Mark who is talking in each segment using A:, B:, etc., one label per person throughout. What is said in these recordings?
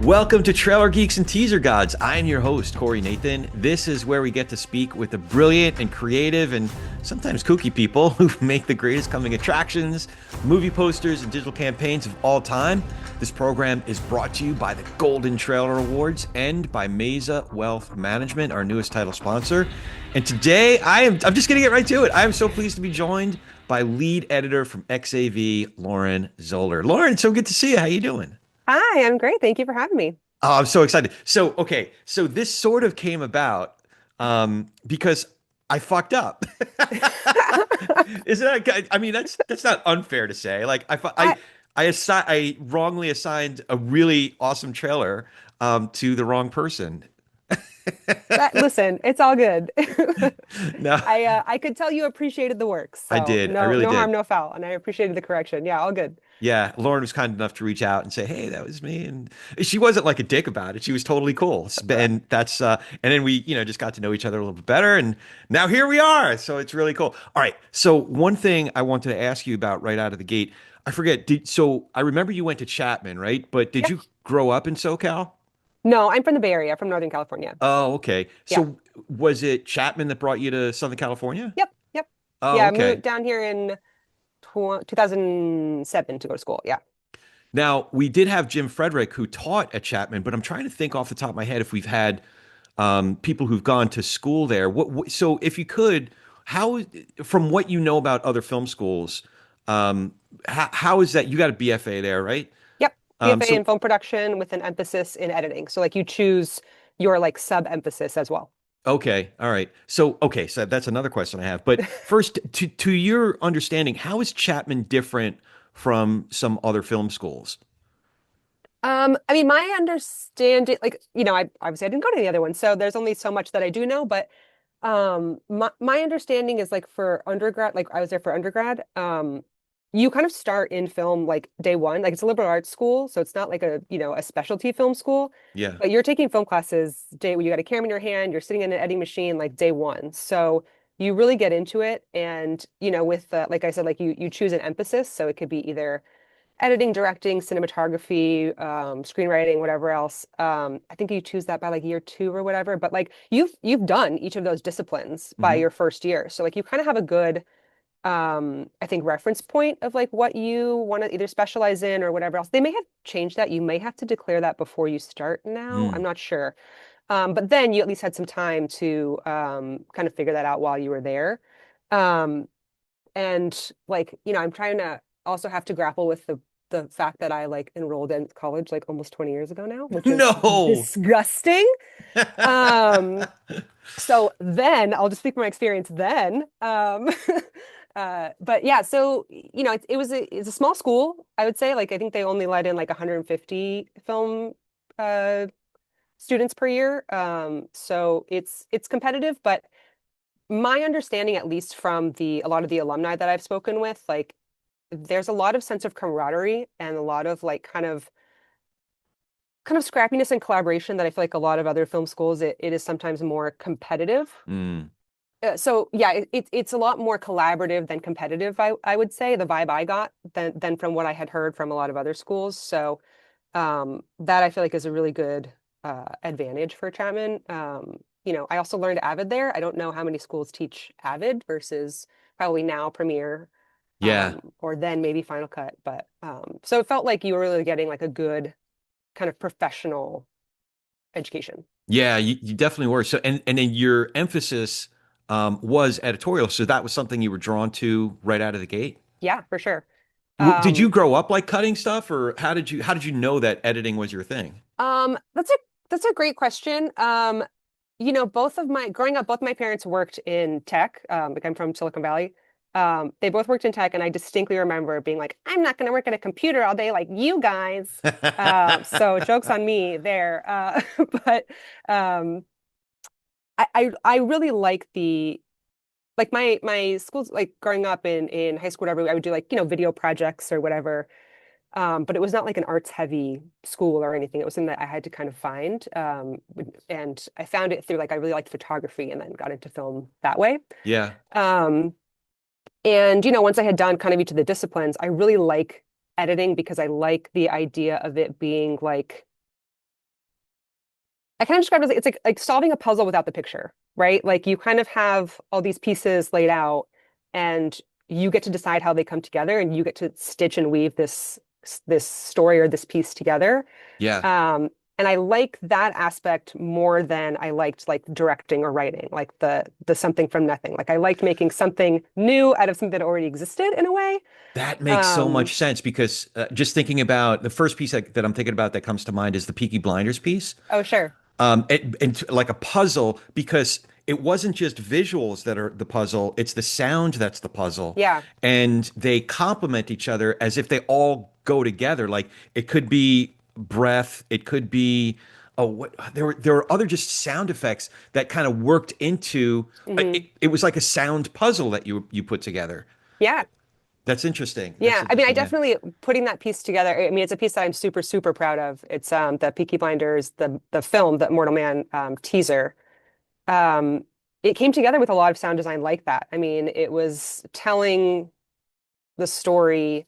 A: Welcome to Trailer Geeks and Teaser Gods. I'm your host, Corey Nathan. This is where we get to speak with the brilliant and creative and sometimes kooky people who make the greatest coming attractions, movie posters, and digital campaigns of all time. This program is brought to you by the Golden Trailer Awards and by Mesa Wealth Management, our newest title sponsor. And today, I'm just going to get right to it. I am so pleased to be joined by lead editor from XAV, Lauren Zoller. Lauren, so good to see you. How you doing?
B: Hi, I'm great. Thank you for having me.
A: Oh, I'm so excited. So this sort of came about because I fucked up. Isn't that? I mean, that's not unfair to say. Like
B: I
A: I wrongly assigned a really awesome trailer to the wrong person.
B: listen, it's all good.
A: No,
B: I could tell you appreciated the work,
A: I
B: so
A: did. I
B: no
A: really
B: no harm,
A: did.
B: no foul, and I appreciated the correction. Yeah, all good.
A: Yeah, Lauren was kind enough to reach out and say, "Hey, that was me," and she wasn't like a dick about it. She was totally cool, and that's and then we, just got to know each other a little bit better, and now here we are. So it's really cool. All right, so one thing I wanted to ask you about right out of the gate, I forget. So I remember you went to Chapman, right? But did
B: Yep.
A: you grow up in SoCal?
B: No, I'm from the Bay Area, from Northern California.
A: Oh, okay.
B: Yeah.
A: So was it Chapman that brought you to Southern California?
B: Yep. Yep.
A: Oh,
B: Yeah, I moved
A: okay.
B: down here in tw 2007 to go to school. Yeah.
A: Now, we did have Jim Frederick who taught at Chapman, but I'm trying to think off the top of my head if we've had people who've gone to school there. So if you could, how, from what you know about other film schools, how is that? You got a BFA there, right?
B: Yep. BFA in
A: So,
B: film production with an emphasis in editing. So like you choose your like sub emphasis as well.
A: okay, all right. So that's another question I have. But first, to your understanding, how is Chapman different from some other film schools?
B: I mean, my understanding, like, I obviously I didn't go to the other one, so there's only so much that I do know, but my understanding is like for undergrad, like I was there for undergrad, you kind of start in film like day one. Like it's a liberal arts school, so it's not like a specialty film school,
A: Yeah.
B: but you're taking film classes day when you got a camera in your hand, you're sitting in an editing machine like day one. So you really get into it and with like I said, like you choose an emphasis, so it could be either editing, directing, cinematography, screenwriting, whatever else. I think you choose that by like year two or whatever. But like you've done each of those disciplines by
A: Hmm.
B: your first year, so like you kind of have a good, I think, reference point of like what you want to either specialize in or whatever else. They may have changed that. You may have to declare that before you start now. I'm
A: Mm.
B: not sure. But then you at least had some time to kind of figure that out while you were there. Um, and like, I'm trying to also have to grapple with the fact that I like enrolled in college like almost 20 years ago now, which is
A: No.
B: disgusting. Um, so then I'll just speak from my experience then. But yeah, so it's a small school, I would say. Like I think they only let in like 150 film uh students per year. So it's competitive, but my understanding, at least from the a lot of the alumni that I've spoken with, like there's a lot of sense of camaraderie and a lot of like kind of scrappiness and collaboration that I feel like a lot of other film schools it is sometimes more competitive.
A: Mm.
B: So yeah, it's a lot more collaborative than competitive, I would say, the vibe I got than from what I had heard from a lot of other schools. So that I feel like is a really good advantage for Chapman. I also learned Avid there. I don't know how many schools teach Avid versus probably now Premiere,
A: Yeah.
B: or then maybe Final Cut. But so it felt like you were really getting like a good kind of professional education.
A: Yeah, you definitely were. So, and then your emphasis was editorial. So that was something you were drawn to right out of the gate.
B: Yeah, for sure.
A: Did you
B: Um,
A: grow up like cutting stuff, or how did you know that editing was your thing?
B: um, that's a that's a great question. Both of my growing up, both my parents worked in tech. Like I'm from Silicon Valley. They both worked in tech, and I distinctly remember being like, "I'm not going to work at a computer all day like you guys." So jokes on me there. But um, I really like the like my schools like growing up in high school, whatever. I would do like video projects or whatever. But it was not like an arts heavy school or anything. It was something that I had to kind of find. And I found it through like I really liked photography and then got into film that way.
A: Yeah.
B: Um, and once I had done kind of each of the disciplines, I really like editing because I like the idea of it being like I kind of describe it as it's like solving a puzzle without the picture, right? Like you kind of have all these pieces laid out and you get to decide how they come together and you get to stitch and weave this story or this piece together.
A: Yeah.
B: Um, and I like that aspect more than I liked like directing or writing, like the something from nothing. Like I liked making something new out of something that already existed in a way.
A: That makes so
B: Um,
A: much sense because just thinking about the first piece that I'm thinking about that comes to mind is the Peaky Blinders piece.
B: oh, sure.
A: And like a puzzle because it wasn't just visuals that are the puzzle, it's the sound that's the puzzle.
B: Yeah.
A: And they complement each other as if they all go together. Like it could be breath, it could be what there were other just sound effects that kind of worked into
B: Hmm.
A: it was like a sound puzzle that you put together.
B: Yeah.
A: That's interesting. That's
B: Yeah, I mean, I
A: interesting. Yeah.
B: definitely putting that piece together. I mean, it's a piece that I'm super, super proud of. It's the Peaky Blinders, the film, the Mortal Man teaser. Um, it came together with a lot of sound design like that. I mean, it was telling the story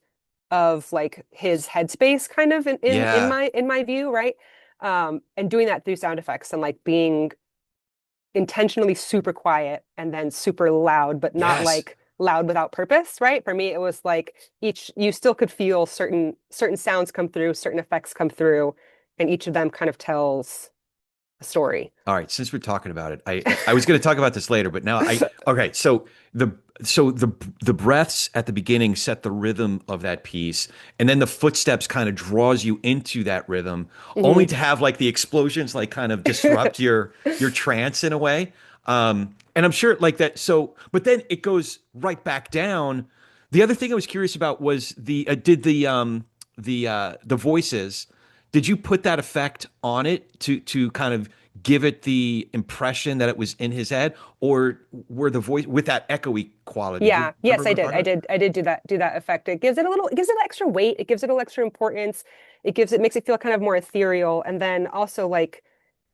B: of like his headspace kind of
A: Yeah.
B: in my view, right? And doing that through sound effects and like being intentionally super quiet and then super loud, but not
A: Yes.
B: like loud without purpose, right? For me, it was like each you still could feel certain sounds come through, certain effects come through, and each of them kind of tells a story.
A: All right, since we're talking about it, I was going to talk about this later, but now okay, the so the the breaths at the beginning set the rhythm of that piece, and then the footsteps kind of draws you into that rhythm, only
B: Mhm.
A: to have like the explosions like kind of disrupt your trance in a way. And I'm sure like that. So, but then it goes right back down. The other thing I was curious about was did the voices. Did you put that effect on it to kind of give it the impression that it was in his head, or were the voice with that echoey quality? Do you
B: Yeah,
A: remember
B: yes, I
A: what I'm
B: did.
A: talking about?
B: I did do that effect. It gives it a little, it gives it extra weight. It gives it a little extra importance. It makes it feel kind of more ethereal. And then also like,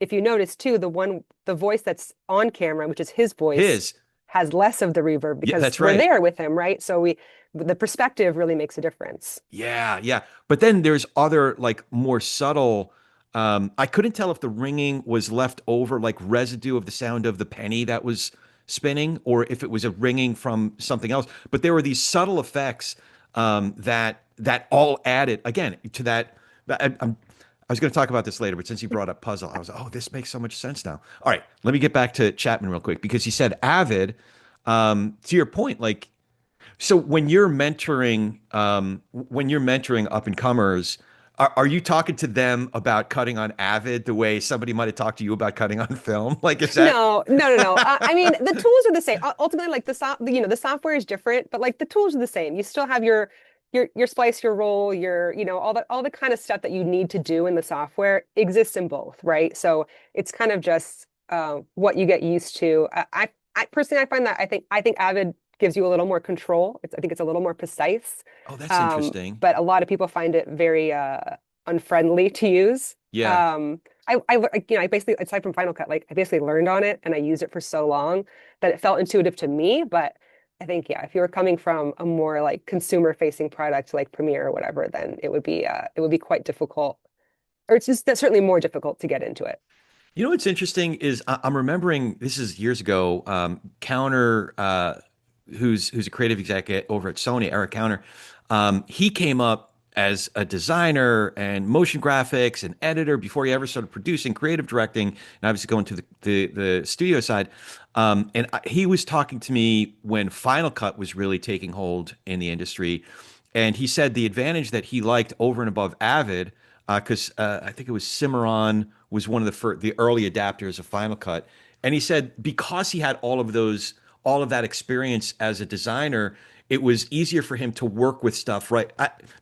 B: if you notice too, the voice that's on camera, which is his voice,
A: His,
B: has less of the reverb
A: yeah,
B: because
A: that's
B: we're
A: right.
B: there with him, right? So the perspective really makes a difference.
A: Yeah, yeah. But then there's other like more subtle. I couldn't tell if the ringing was left over, like residue of the sound of the penny that was spinning, or if it was a ringing from something else. But there were these subtle effects that all added again to that. I was going to talk about this later, but since you brought up puzzle, I was oh, this makes so much sense now. All right, let me get back to Chapman real quick because you said avid. To your point, like so when you're mentoring up and comers, are you talking to them about cutting on Avid the way somebody might have talked to you about cutting on film? Like, is that?
B: No, no, no, no. I mean, the tools are the same. Ultimately, like the software is different, but like the tools are the same. You still have your splice, your roll, your, all the kind of stuff that you need to do in the software exists in both, right? So it's kind of just what you get used to. I personally, I find that I think Avid gives you a little more control. I think it's a little more precise.
A: Oh, that's interesting.
B: But a lot of people find it very unfriendly to use.
A: Yeah.
B: I basically, aside from Final Cut, like I basically learned on it and I used it for so long that it felt intuitive to me. But I think, yeah, if you were coming from a more like consumer facing product like Premiere or whatever, then it would be quite difficult, or it's just that's certainly more difficult to get into it.
A: You know what's interesting is I'm remembering this is years ago. Counter, who's a creative executive over at Sony, Eric Counter, he came up as a designer and motion graphics and editor before he ever started producing, creative directing, and obviously going to the studio side. He was talking to me when Final Cut was really taking hold in the industry, and he said the advantage that he liked over and above Avid, because I think it was Cimarron was one of the early adapters of Final Cut, and he said because he had all of that experience as a designer, it was easier for him to work with stuff. Right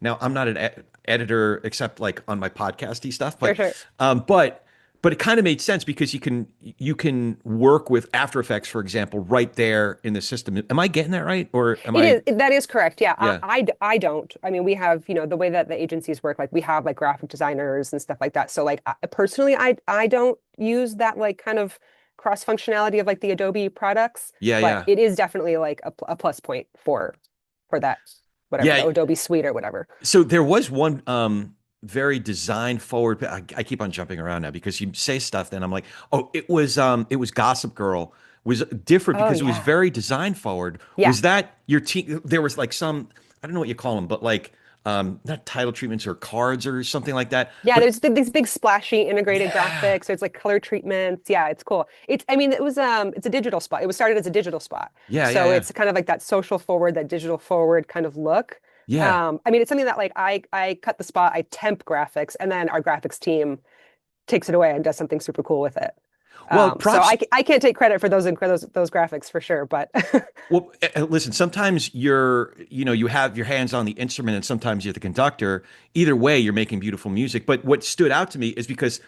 A: now, I'm not an editor except like on my podcasty stuff,
B: For sure.
A: um, but but it kind of made sense because you can work with After Effects, for example, right there in the system. Am I getting that right, or am I?
B: That is correct. Yeah.
A: Yeah,
B: I don't. I mean, we have, the way that the agencies work, like we have like graphic designers and stuff like that. So like personally, I don't use that like kind of cross functionality of like the Adobe products,
A: yeah,
B: but
A: yeah.
B: it is definitely like a plus point for that, whatever,
A: Yeah,
B: the Adobe suite or whatever.
A: so there was one very design forward. I keep on jumping around now because you say stuff, then I'm like, oh, it was Gossip Girl was different
B: Oh
A: because it was
B: yeah.
A: very design forward.
B: Yeah.
A: Was that your team? There was like some, I don't know what you call them, but like not title treatments or cards or something like that.
B: Yeah,
A: But
B: there's these big splashy integrated
A: yeah,
B: graphics. So it's like color treatments. Yeah, it's cool. I mean, it's a digital spot. It was started as a digital spot.
A: yeah, yeah,
B: So
A: yeah,
B: it's kind of like that social forward, that digital forward kind of look.
A: yeah.
B: I mean, it's something that like I cut the spot, I temp graphics, and then our graphics team takes it away and does something super cool with it.
A: Well,
B: So
A: props.
B: I can't take credit for those graphics for sure, but
A: Well, listen, sometimes you have your hands on the instrument and sometimes you're the conductor. Either way, you're making beautiful music. But what stood out to me is because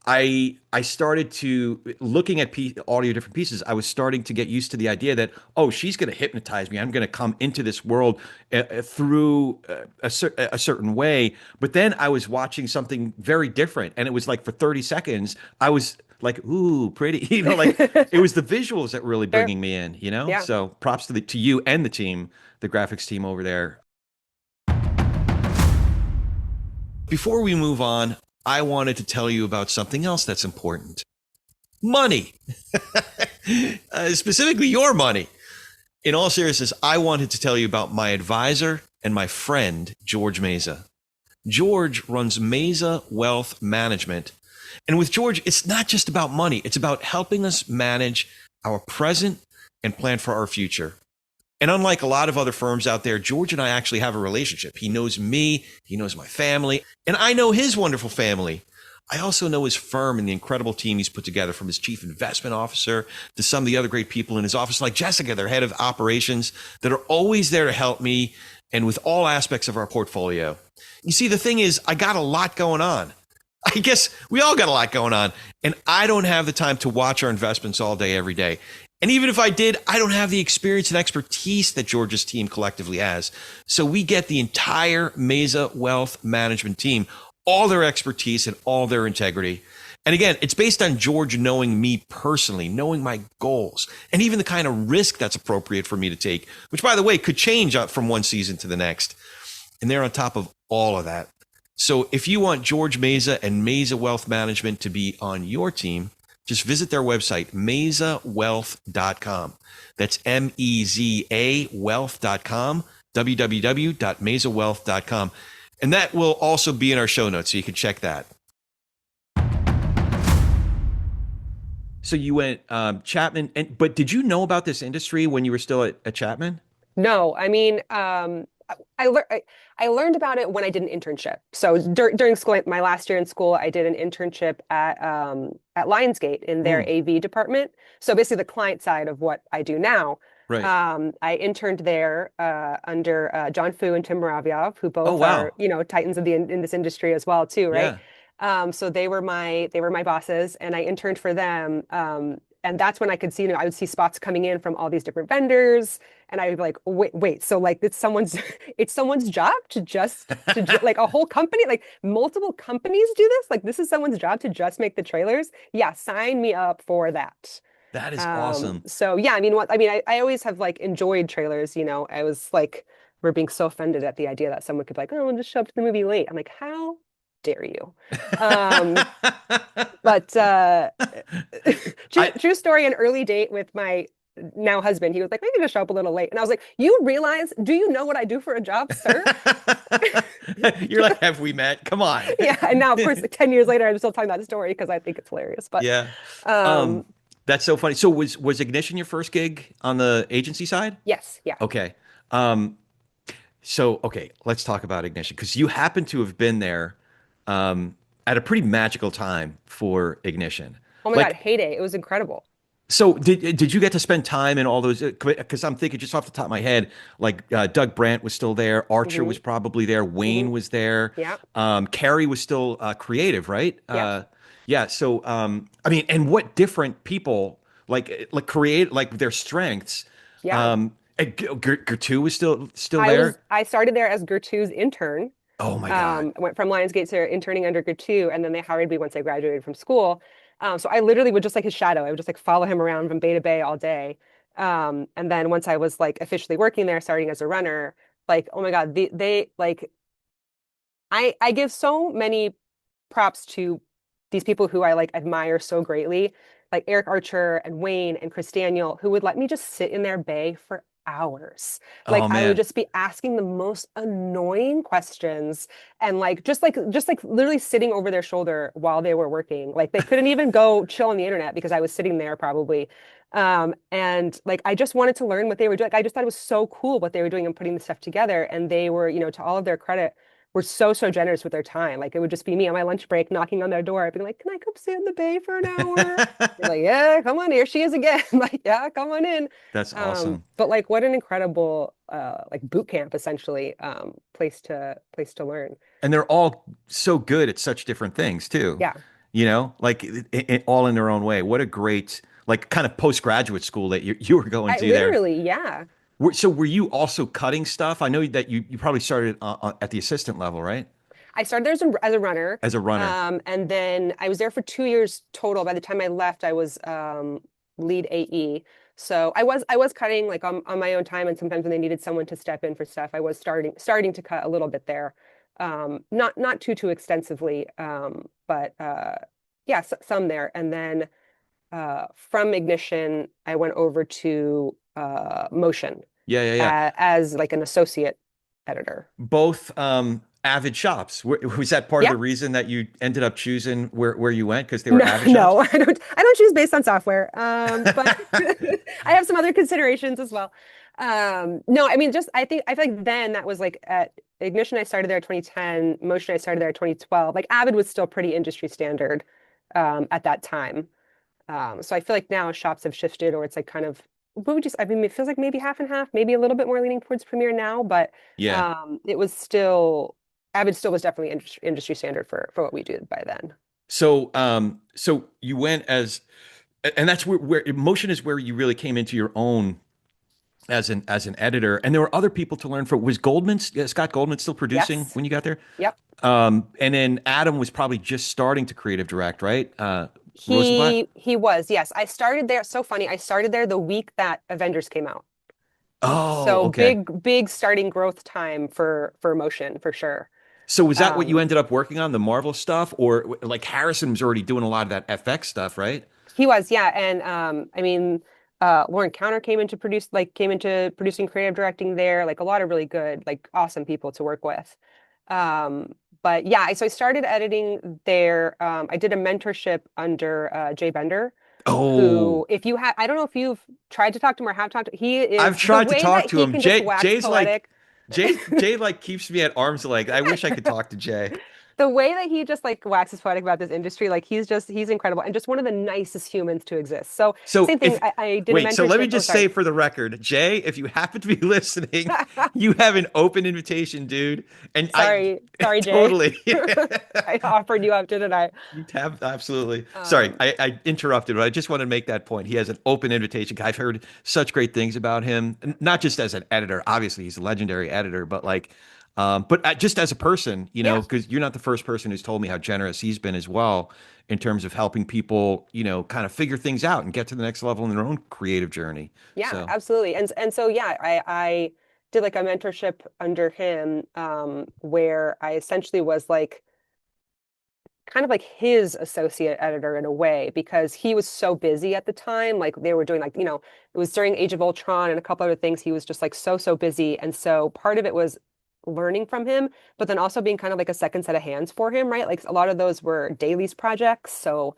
A: I started to looking at audio different pieces. I was starting to get used to the idea that, oh, she's going to hypnotize me. I'm going to come into this world through a certain way. But then I was watching something very different, and it was like for 30 seconds, I was like, ooh, pretty. Like it was the visuals that really
B: sure.
A: bringing me in.
B: Yeah.
A: So props to you and the team, the graphics team over there. Before we move on, I wanted to tell you about something else that's important. Money. Specifically your money. In all seriousness, I wanted to tell you about my advisor and my friend, George Meza. George runs Meza Wealth Management. And with George, it's not just about money, it's about helping us manage our present and plan for our future. And unlike a lot of other firms out there, George and I actually have a relationship. He knows me, he knows my family, and I know his wonderful family. I also know his firm and the incredible team he's put together, from his chief investment officer to some of the other great people in his office, like Jessica, their head of operations, that are always there to help me and with all aspects of our portfolio. You see, the thing is, I got a lot going on. I guess we all got a lot going on, and I don't have the time to watch our investments all day, every day. And even if I did, I don't have the experience and expertise that George's team collectively has. So we get the entire Meza Wealth Management team, all their expertise and all their integrity. And again, it's based on George knowing me personally, knowing my goals, and even the kind of risk that's appropriate for me to take, which, by the way, could change from one season to the next. And they're on top of all of that. So if you want George Meza and Meza Wealth Management to be on your team, just visit their website, mezawealth.com. That's MEZA wealth.com, www.mezawealth.com. And that will also be in our show notes, so you can check that. So you went Chapman, but did you know about this industry when you were still at Chapman?
B: No, I mean, I learned about it when I did an internship. So during school, my last year in school, I did an internship at Lionsgate in their
A: Mm,
B: AV department. So basically, the client side of what I do now.
A: right.
B: I interned there under John Fu and Tim Muravyov, who
A: Oh,
B: both are,
A: wow.
B: titans of in this industry as well, too, right?
A: Yeah.
B: So they were my bosses, and I interned for them. And that's when I could see, I would see spots coming in from all these different vendors, and I would be like, wait, so like it's someone's it's someone's job like a whole company, like multiple companies do this? Like this is someone's job to just make the trailers? Yeah, sign me up for that.
A: That is awesome.
B: So yeah, I always have like enjoyed trailers, I was like, we're being so offended at the idea that someone could be like, oh, I'll just show up to the movie late. I'm like, how dare you? Um, but true,
A: I
B: true story, an early date with my now husband, he was like, maybe just show up a little late. And I was like, do you know what I do for a job, sir?
A: You're like, have we met? Come on.
B: Yeah. And now, of course, 10 years later, I'm still telling that story because I think it's hilarious. But
A: Yeah.
B: um,
A: That's so funny. So was Ignition your first gig on the agency side?
B: yes, yeah.
A: Okay. Um, so okay, let's talk about Ignition because you happen to have been there at a pretty magical time for Ignition.
B: Oh my God,
A: Like,
B: heyday. It was incredible.
A: so did you get to spend time in all those? Because I'm thinking just off the top of my head, like Doug Brandt was still there, Archer
B: Hmm.
A: was probably there,
B: Hmm.
A: Wayne was there,
B: Yeah.
A: Carrie was still creative, right?
B: Yeah.
A: Yeah. So I mean, and what different people create like their strengths.
B: Yeah.
A: Gertu was still there.
B: I started there as Gertrude's intern.
A: Oh my God.
B: I went from Lionsgate to interning under Gertrude, and then they hired me once I graduated from school. So I literally would just like his shadow. I would just like follow him around from Bay to Bay all day. And then once I was like officially working there, starting as a runner, like, oh my God, they like I give so many props to these people who I like admire so greatly, like Eric Archer and Wayne and Chris Daniel, who would let me just sit in their bay for hours. Like
A: Oh
B: I would
A: man.
B: just be asking the most annoying questions and like literally sitting over their shoulder while they were working. Like they couldn't even go chill on the internet because I was sitting there probably. And like I just wanted to learn what they were doing. Like, I just thought it was so cool what they were doing and putting the stuff together. And they were, to all of their credit, were so generous with their time. Like it would just be me on my lunch break knocking on their door, being like, "Can I come sit in the bay for an hour?" They're like, "Yeah, come on, here she is again." Like, "Yeah, come on in."
A: That's awesome.
B: But like, what an incredible like boot camp essentially, place to learn.
A: And they're all so good at such different things too.
B: Yeah,
A: Like all in their own way. What a great, like, kind of postgraduate school that you were going
B: I
A: to there.
B: literally, yeah.
A: So were you also cutting stuff? I know that you probably started at the assistant level, right?
B: I started there as a runner,
A: As a runner.
B: and then I was there for 2 years total. By the time I left, I was lead AE. So I was cutting like on my own time, and sometimes when they needed someone to step in for stuff, I was starting to cut a little bit there, not too extensively, but yeah, some there. And then from Ignition, I went over to Mocean
A: Yeah, yeah, yeah.
B: as like an associate editor.
A: Both avid shops. Was that part of
B: Yeah.
A: the reason that you ended up choosing where you went? Because they were
B: No,
A: avid shops?
B: no, I don't choose based on software. But I have some other considerations as well. No, I mean, just I feel like then that was like at Ignition, I started there in 2010, Motion, I started there in 2012. Like Avid was still pretty industry standard at that time. So I feel like now shops have shifted, or it's like kind of what would you say? I mean, it feels like maybe half and half, maybe a little bit more leaning towards Premiere now, but
A: Yeah.
B: it was still Avid still was definitely industry standard for what we did by then.
A: So you went as, and that's where Motion is where you really came into your own as an editor. And there were other people to learn from. Was Scott Goldman still producing
B: Yes.
A: when you got there?
B: Yep.
A: And then Adam was probably just starting to creative direct, right? Rosenblatt.
B: He was, yes. I started there. So funny. I started there the week that Avengers came out.
A: Oh,
B: So
A: okay.
B: big starting growth time for Motion for sure.
A: So was that what you
B: Um,
A: ended up working on, the Marvel stuff, or like Harrison was already doing a lot of that FX stuff, right?
B: he was, yeah. And I mean, Lauren Counter came into producing creative directing there, like a lot of really good, like awesome people to work with. But yeah, so I started editing there. I did a mentorship under Jay Bender,
A: Oh,
B: who, if you have, I don't know if you've tried to talk to him or have talked to, he
A: I've
B: is the
A: tried to
B: way
A: talk
B: that
A: to
B: he
A: him.
B: can just wax
A: Jay's like
B: poetic.
A: Jay like keeps me at arm's length. I wish I could talk to Jay.
B: The way that he just like waxes poetic about this industry, like he's incredible and just one of the nicest humans to exist. So
A: So
B: same thing.
A: if
B: I did a
A: wait, so let me
B: mentorship. Oh,
A: just
B: sorry.
A: say for the record, Jay, if you happen to be listening, you have an open invitation, dude. And I
B: Sorry, Jay.
A: totally
B: I offered you up, didn't I?
A: you have absolutely. Sorry,
B: Um,
A: I interrupted, but I just want to make that point. He has an open invitation. I've heard such great things about him, not just as an editor. Obviously, he's a legendary editor, but like, but just as a person,
B: yeah,
A: because you're not the first person who's told me how generous he's been as well in terms of helping people, kind of figure things out and get to the next level in their own creative journey.
B: yeah,
A: So,
B: absolutely. And so yeah, I did like a mentorship under him, where I essentially was like kind of like his associate editor in a way because he was so busy at the time. Like they were doing like, it was during Age of Ultron and a couple other things. He was just like so busy. And so part of it was learning from him, but then also being kind of like a second set of hands for him, right? Like a lot of those were dailies projects. So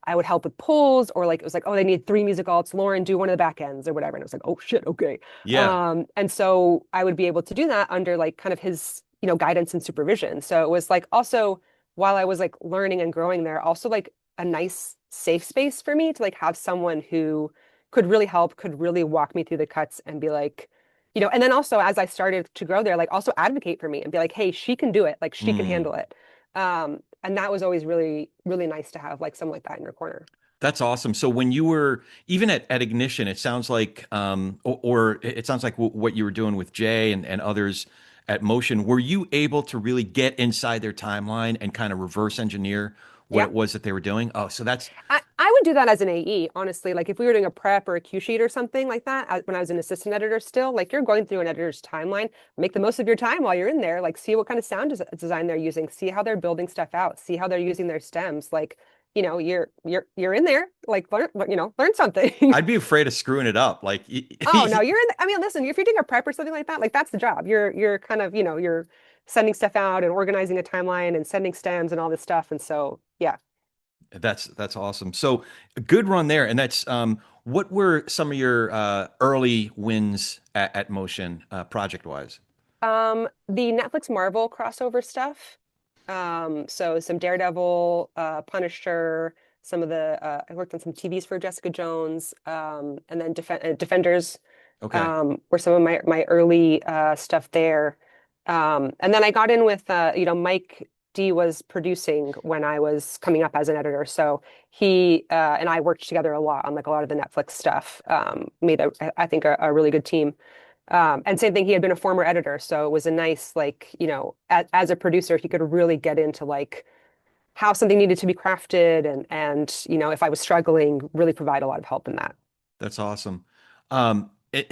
B: I would help with pulls, or like it was like, oh, they need three music alts. Lauren, do one of the back ends or whatever. And it was like, oh shit, okay.
A: yeah.
B: And so I would be able to do that under like kind of his, guidance and supervision. So it was like also while I was like learning and growing there, also like a nice safe space for me to like have someone who could really help, could really walk me through the cuts and be like, and then also as I started to grow there, like also advocate for me and be like, hey, she can do it, like she can
A: Mm.
B: handle it. And that was always really, really nice to have like someone like that in your corner.
A: That's awesome. So when you were even at Ignition, it sounds like, or it sounds like what you were doing with Jay and others at Motion, were you able to really get inside their timeline and kind of reverse engineer what
B: Yeah.
A: it was that they were doing? Oh, so that's
B: I would do that as an AE, honestly. Like if we were doing a prep or a Q sheet or something like that, when I was an assistant editor still, like you're going through an editor's timeline, make the most of your time while you're in there, like see what kind of sound design they're using, see how they're building stuff out, see how they're using their stems. Like, you're in there, like learn something.
A: I'd be afraid of screwing it up. Like,
B: Oh no, you're in I mean, listen, if you're doing a prep or something like that, like that's the job. You're kind of, you're sending stuff out and organizing a timeline and sending stems and all this stuff. And so, yeah.
A: that's awesome. So a good run there. And that's what were some of your early wins at Mocean project wise?
B: The Netflix Marvel crossover stuff. So some Daredevil, Punisher, some of the I worked on some TVs for Jessica Jones, and then Defenders
A: Okay.
B: were some of my early stuff there. And then I got in with Mike D was producing when I was coming up as an editor. So he and I worked together a lot on like a lot of the Netflix stuff. Made I think a really good team. And same thing, he had been a former editor, so it was a nice like, as a producer, he could really get into like how something needed to be crafted and if I was struggling, really provide a lot of help in that.
A: That's awesome. And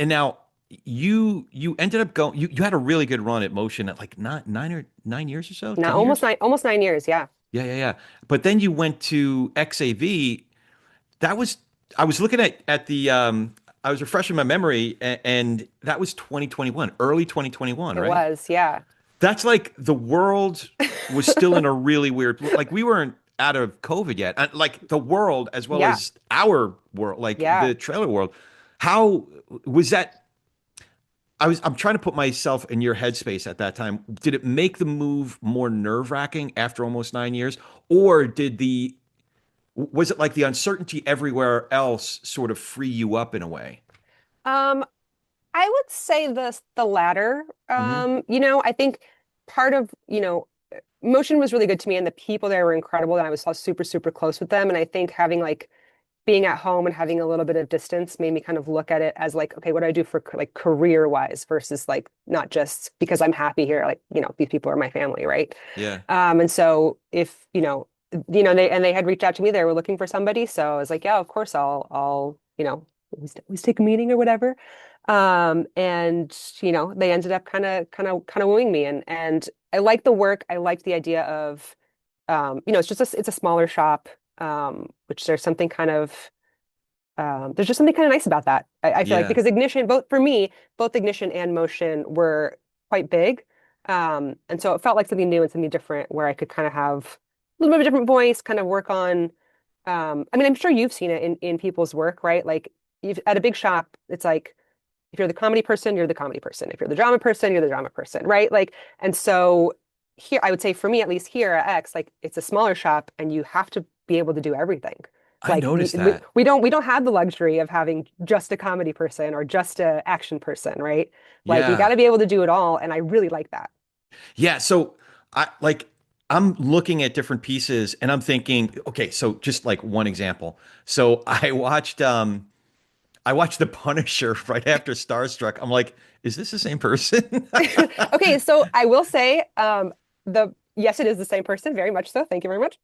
A: now you ended up going, you had a really good run at Motion at like 9 years or so,
B: Now
A: 10 years?
B: almost 9 years, yeah.
A: Yeah, yeah, yeah. But then you went to XAV. That was I was looking at the I was refreshing my memory and that was 2021, early 2021,
B: It
A: right?
B: was, yeah.
A: That's like the world was still in a really weird like we weren't out of COVID yet. Like the world as well
B: Yeah,
A: as our world, like
B: yeah.
A: the trailer world. How was that? I'm trying to put myself in your headspace at that time. Did it make the move more nerve-wracking after almost 9 years? Or was it like the uncertainty everywhere else sort of free you up in a way?
B: Um, I would say the latter.
A: Hmm.
B: I think part of, Motion was really good to me and the people there were incredible and I was all super, super close with them. And I think having like being at home and having a little bit of distance made me kind of look at it as like, okay, what do I do for like career wise versus like not just because I'm happy here, like, these people are my family, right?
A: Yeah.
B: And so if, they had reached out to me, they were looking for somebody. So I was like, yeah, of course I'll, always take a meeting or whatever. And they ended up kind of wooing me and I like the work. I liked the idea of, it's a smaller shop, which there's just something kind of nice about that. I feel like
A: Yeah.
B: because Ignition, both for me, both Ignition and Motion were quite big. And so it felt like something new and something different where I could kind of have a little bit of a different voice, kind of work on, I mean, I'm sure you've seen it in people's work, right? Like at a big shop, it's like, if you're the comedy person, you're the comedy person. If you're the drama person, you're the drama person, right? Like, and so here, I would say for me, at least here at X, like it's a smaller shop and you have to be able to do everything.
A: I
B: Like
A: noticed that.
B: we don't have the luxury of having just a comedy person or just a action person, right? Like you got
A: Yeah.
B: to be able to do it all. And I really like that.
A: Yeah. So I'm looking at different pieces and I'm thinking, okay, so just like one example. So I watched The Punisher right after Starstruck. I'm like, is this the same person?
B: Okay, so I will say, the yes, it is the same person, very much so. Thank you very much.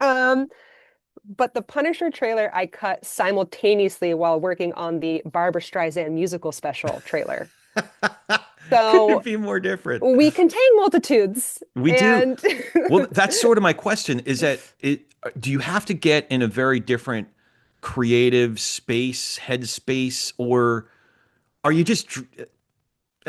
B: But the Punisher trailer I cut simultaneously while working on the Barbra Streisand musical special trailer.
A: Couldn't
B: So
A: be more different.
B: we contain multitudes,
A: We do.
B: and
A: Well, that's sort of my question is that do you have to get in a very different creative space, headspace, or are you just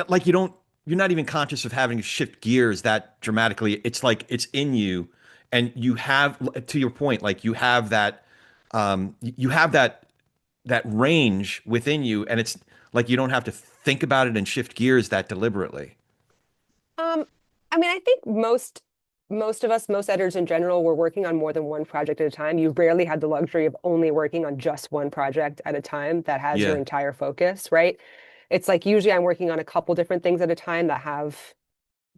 A: like you're not even conscious of having to shift gears that dramatically? It's like it's in you and you have, to your point, like you have that range within you and it's like you don't have to think about it and shift gears that deliberately.
B: um, I mean, I think most of us, most editors in general, were working on more than one project at a time. You rarely had the luxury of only working on just one project at a time that has your
A: Yeah.
B: entire focus, right? It's like usually I'm working on a couple different things at a time that have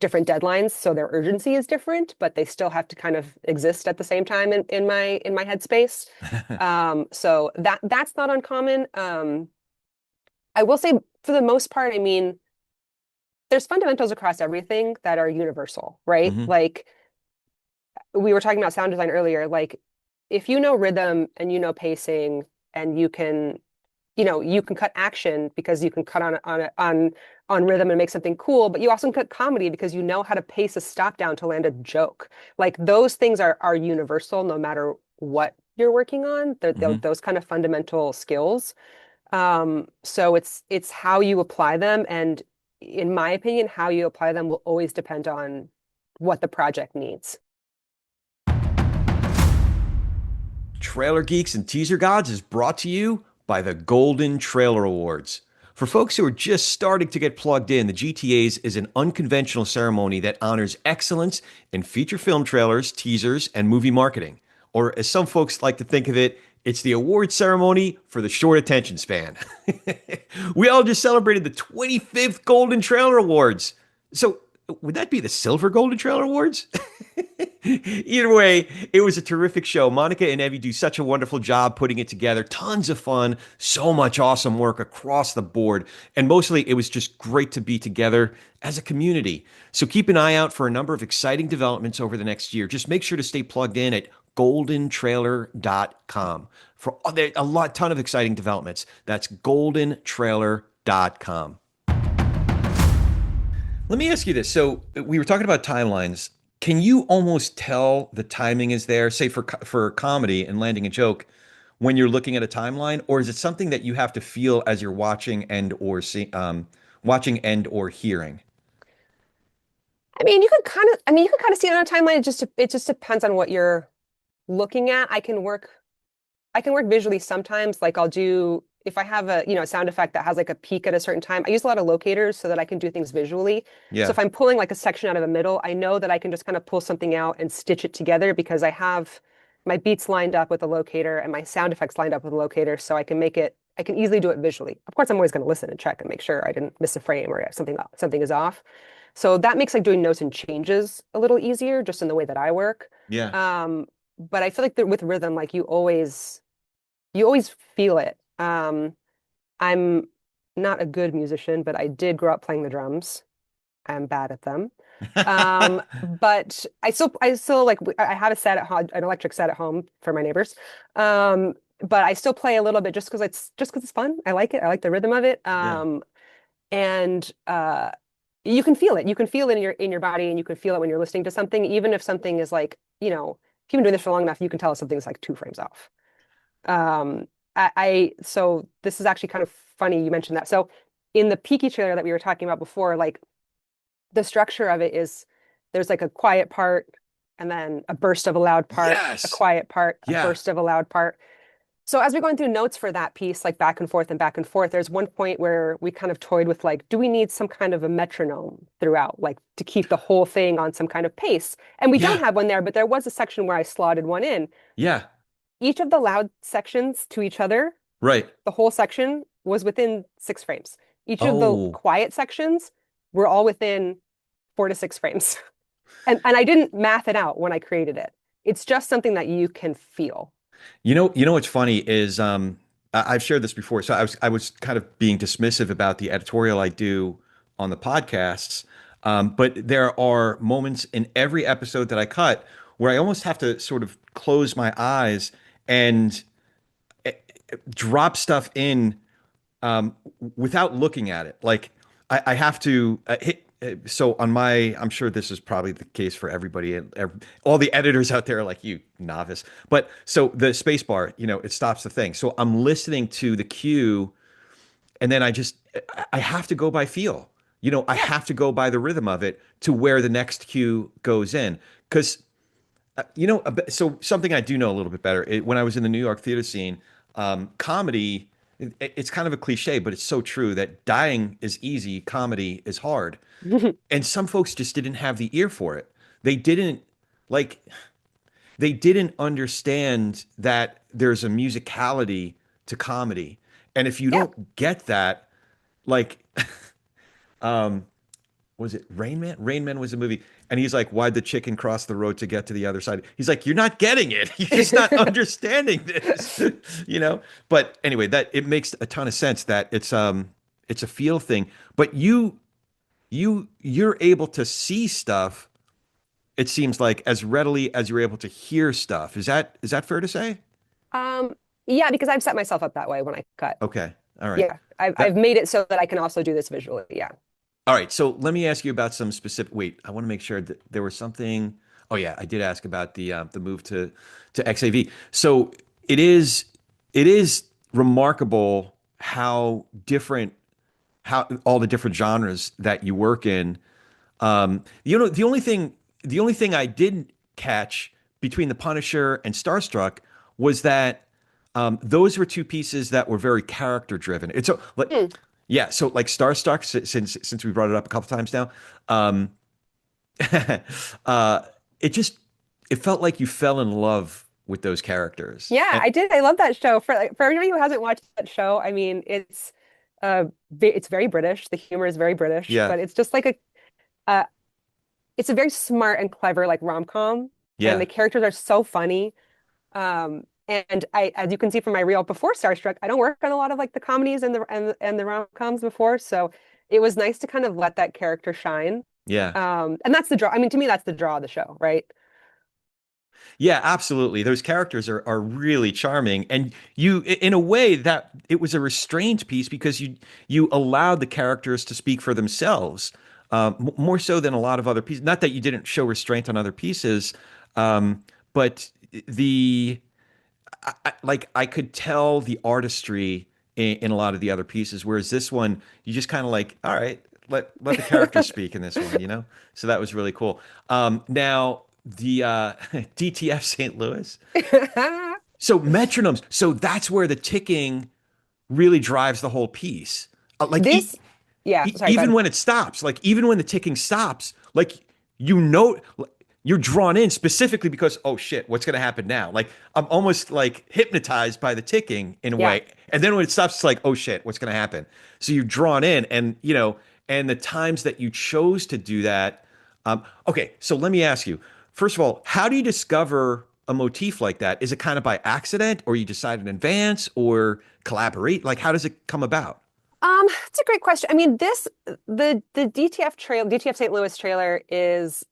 B: different deadlines, so their urgency is different, but they still have to kind of exist at the same time in my headspace. So that's not uncommon. I will say for the most part, I mean, there's fundamentals across everything that are universal, right?
A: Hmm.
B: Like we were talking about sound design earlier, like if you know rhythm and you know pacing and you can cut action because you can cut on rhythm and make something cool, but you also can cut comedy because you know how to pace a stop down to land a joke. Like those things are universal no matter what you're working on.
A: Hmm.
B: Those kind of fundamental skills. So it's how you apply them, and in my opinion, how you apply them will always depend on what the project needs.
A: Trailer Geeks and Teaser Gods is brought to you by the Golden Trailer Awards. For folks who are just starting to get plugged in, the GTAs is an unconventional ceremony that honors excellence in feature film trailers, teasers, and movie marketing. Or as some folks like to think of it, it's the award ceremony for the short attention span. We all just celebrated the 25th Golden Trailer Awards. So, would that be the Silver Golden Trailer Awards? Either way, it was a terrific show. Monica and Evie do such a wonderful job putting it together. Tons of fun, so much awesome work across the board. And mostly, it was just great to be together as a community. So keep an eye out for a number of exciting developments over the next year. Just make sure to stay plugged in at goldentrailer.com for a ton of exciting developments. That's goldentrailer.com. Let me ask you this. So we were talking about timelines. Can you almost tell the timing is there, say for comedy and landing a joke, when you're looking at a timeline, or is it something that you have to feel as you're watching and or hearing?
B: You can kind of see it on a timeline. It just depends on what you're looking at. I can work visually sometimes. Like I'll do, if I have a sound effect that has like a peak at a certain time, I use a lot of locators so that I can do things visually. So
A: Yeah.
B: if I'm pulling like a section out of the middle, I know that I can just kind of pull something out and stitch it together because I have my beats lined up with a locator and my sound effects lined up with a locator. So I can easily do it visually. Of course, I'm always going to listen and check and make sure I didn't miss a frame or something is off. So that makes like doing notes and changes a little easier just in the way that I work.
A: Yeah.
B: But I feel like with rhythm, like you always feel it. I'm not a good musician, but I did grow up playing the drums. I'm bad at them. But I still like I have a set at home, an electric set at home for my neighbors. But I still play a little bit just because it's fun. I like it. I like the rhythm of it.
A: Yeah.
B: And you can feel it. You can feel it in your body, and you can feel it when you're listening to something, even if something is like, if you've been doing this for long enough, you can tell if something's like 2 frames off. Um, so this is actually kind of funny you mentioned that. So in the Peaky trailer that we were talking about before, like the structure of it is there's like a quiet part and then a burst of a loud part, a
A: Yes.
B: quiet part, a
A: Yeah.
B: burst of a loud part. So as we're going through notes for that piece, like back and forth, there's one point where we kind of toyed with like, do we need some kind of a metronome throughout, like to keep the whole thing on some kind of pace? And we don't
A: Yeah.
B: have one there, but there was a section where I slotted one in.
A: Yeah.
B: Each of the loud sections to each other,
A: Right.
B: the whole section was within 6 frames. Each of the
A: Oh,
B: quiet sections were all within 4 to 6 frames. And I didn't math it out when I created it. It's just something that you can feel.
A: you know what's funny is I've shared this before. So I was kind of being dismissive about the editorial I do on the podcasts. But there are moments in every episode that I cut where I almost have to sort of close my eyes and drop stuff in without looking at it. Like I have to hit. So on my, I'm sure this is probably the case for everybody. All the editors out there are like, you novice. But so the space bar, it stops the thing. So I'm listening to the cue, and then I have to go by feel. I
B: Yeah.
A: have to go by the rhythm of it to where the next cue goes in. Because so something I do know a little bit better. When I was in the New York theater scene, comedy, it's kind of a cliche, but it's so true that dying is easy, comedy is hard. And some folks just didn't have the ear for it. They didn't like they didn't understand that there's a musicality to comedy. And if you
B: Yeah.
A: don't get that, like um was it Rain Man? Rain Man was a movie. And he's like, why'd the chicken cross the road to get to the other side? He's like, you're not getting it. You're just not understanding this. you know? But anyway, that it makes a ton of sense that it's a feel thing. But you're able to see stuff it seems like, as readily as you're able to hear stuff. Is that fair to say?
B: Um, yeah, because I've set myself up that way when I cut.
A: Okay. All right.
B: Yeah, I've
A: That
B: I've made it so that I can also do this visually. Yeah.
A: all right. So let me ask you about some specific. Wait, I want to make sure that there was something. Oh yeah, I did ask about the move to XAV. So it is it is remarkable how different, how all the different genres that you work in. The only thing I didn't catch between The Punisher and Starstruck was that those were two pieces that were very character driven. It's so like,
B: Hmm.
A: yeah, so like Starstruck, since we brought it up a couple times now, um, uh, it just it felt like you fell in love with those characters.
B: Yeah,
A: And
B: I did. I love that show. For everybody who hasn't watched that show, I mean, it's very British. The humor is very British,
A: yeah,
B: but it's just like a uh, it's a very smart and clever like rom-com, and
A: yeah,
B: the characters are so funny. And as you can see from my reel before Starstruck, I don't work on a lot of like the comedies and the rom-coms before, so it was nice to kind of let that character shine.
A: yeah.
B: And that's the draw. I mean, to me, that's the draw of the show, right?
A: Yeah, absolutely. Those characters are really charming, and in a way, that it was a restrained piece because you allowed the characters to speak for themselves, more so than a lot of other pieces. Not that you didn't show restraint on other pieces, but the like I could tell the artistry in a lot of the other pieces, whereas this one, you just kind of like, all right, let the characters speak in this one. So that was really cool. Now the DTF St. Louis. So metronomes. So that's where the ticking really drives the whole piece. Like
B: This, yeah, sorry, go
A: even
B: ahead.
A: when it stops, like even when the ticking stops, like you know, you're drawn in specifically because, oh shit, what's going to happen now? Like I'm almost like hypnotized by the ticking in a
B: Yeah.
A: way. And then when it stops, it's like, oh shit, what's going to happen? So you're drawn in, and and the times that you chose to do that. Okay, so let me ask you. First of all, how do you discover a motif like that? Is it kind of by accident, or you decide in advance, or collaborate? Like, how does it come about?
B: It's a great question. I mean, the DTF St. Louis trailer is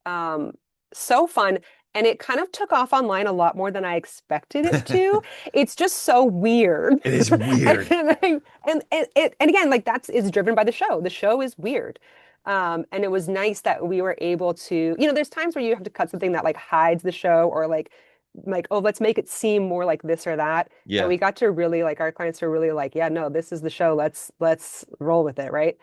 B: so fun, and it kind of took off online a lot more than I expected it to. It's just so weird.
A: It is weird.
B: And again, like that's is driven by the show. The show is weird. And it was nice that we were able to, there's times where you have to cut something that like hides the show or like, oh, let's make it seem more like this or that. And
A: Yeah.
B: we got to really like our clients were really like, yeah, no, this is the show. Let's roll with it, right?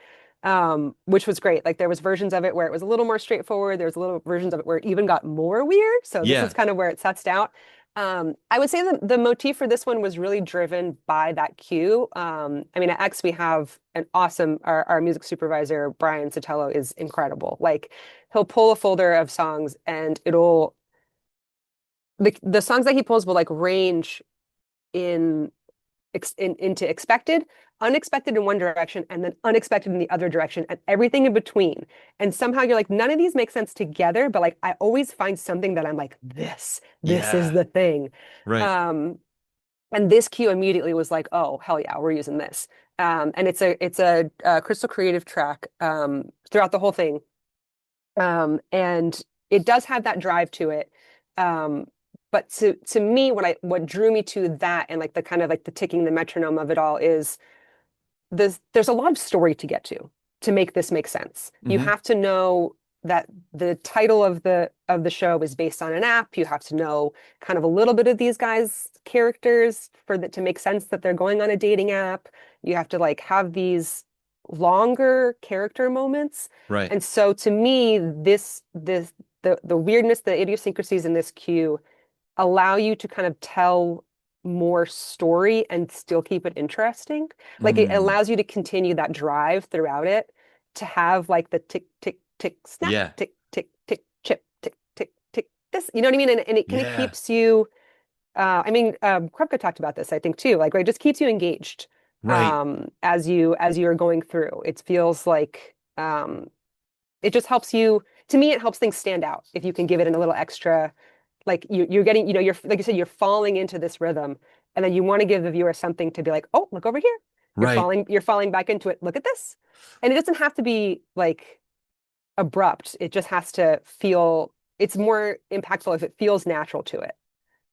B: Which was great. Like there was versions of it where it was a little more straightforward. There was a little versions of it where it even got more weird. So this is
A: Yeah.
B: kind of where it sussed out. I would say that the motif for this one was really driven by that cue. I mean, at X we have an awesome our music supervisor Brian Sotelo is incredible. Like he'll pull a folder of songs and the songs that he pulls will like range in, into expected, unexpected in one direction, and then unexpected in the other direction, and everything in between. And somehow you're like, none of these make sense together, but like I always find something that I'm like, this is
A: Yeah.
B: the thing.
A: Right.
B: Um, and this cue immediately was like, oh, hell yeah, we're using this. And it's a Crystal Creative track throughout the whole thing. And it does have that drive to it. Um, but to me, what drew me to that and like the kind of like the ticking, the metronome of it all is there's a lot of story to get to make this make sense. You
A: Hmm.
B: have to know that the title of the show is based on an app. You have to know kind of a little bit of these guys' characters for that to make sense that they're going on a dating app. You have to like have these longer character moments.
A: Right.
B: And so to me, the weirdness, the idiosyncrasies in this cue allow you to kind of tell more story and still keep it interesting. Like it
A: Mm.
B: allows you to continue that drive throughout it to have like the tick, tick, tick, snap,
A: Yeah.
B: tick, tick, tick, chip, tick, tick, tick, this, you know what I mean? And it kind of
A: Yeah.
B: keeps you, I mean, Krupka talked about this, I think too, like, right, it just keeps you engaged
A: Right.
B: as you are going through. It feels like it just helps you, to me, it helps things stand out if you can give it a little extra like you're getting, you're like you said, you're falling into this rhythm, and then you want to give the viewer something to be like, oh, look over here.
A: Right.
B: You're falling back into it. Look at this. And it doesn't have to be like abrupt. It just has to feel it's more impactful if it feels natural to it.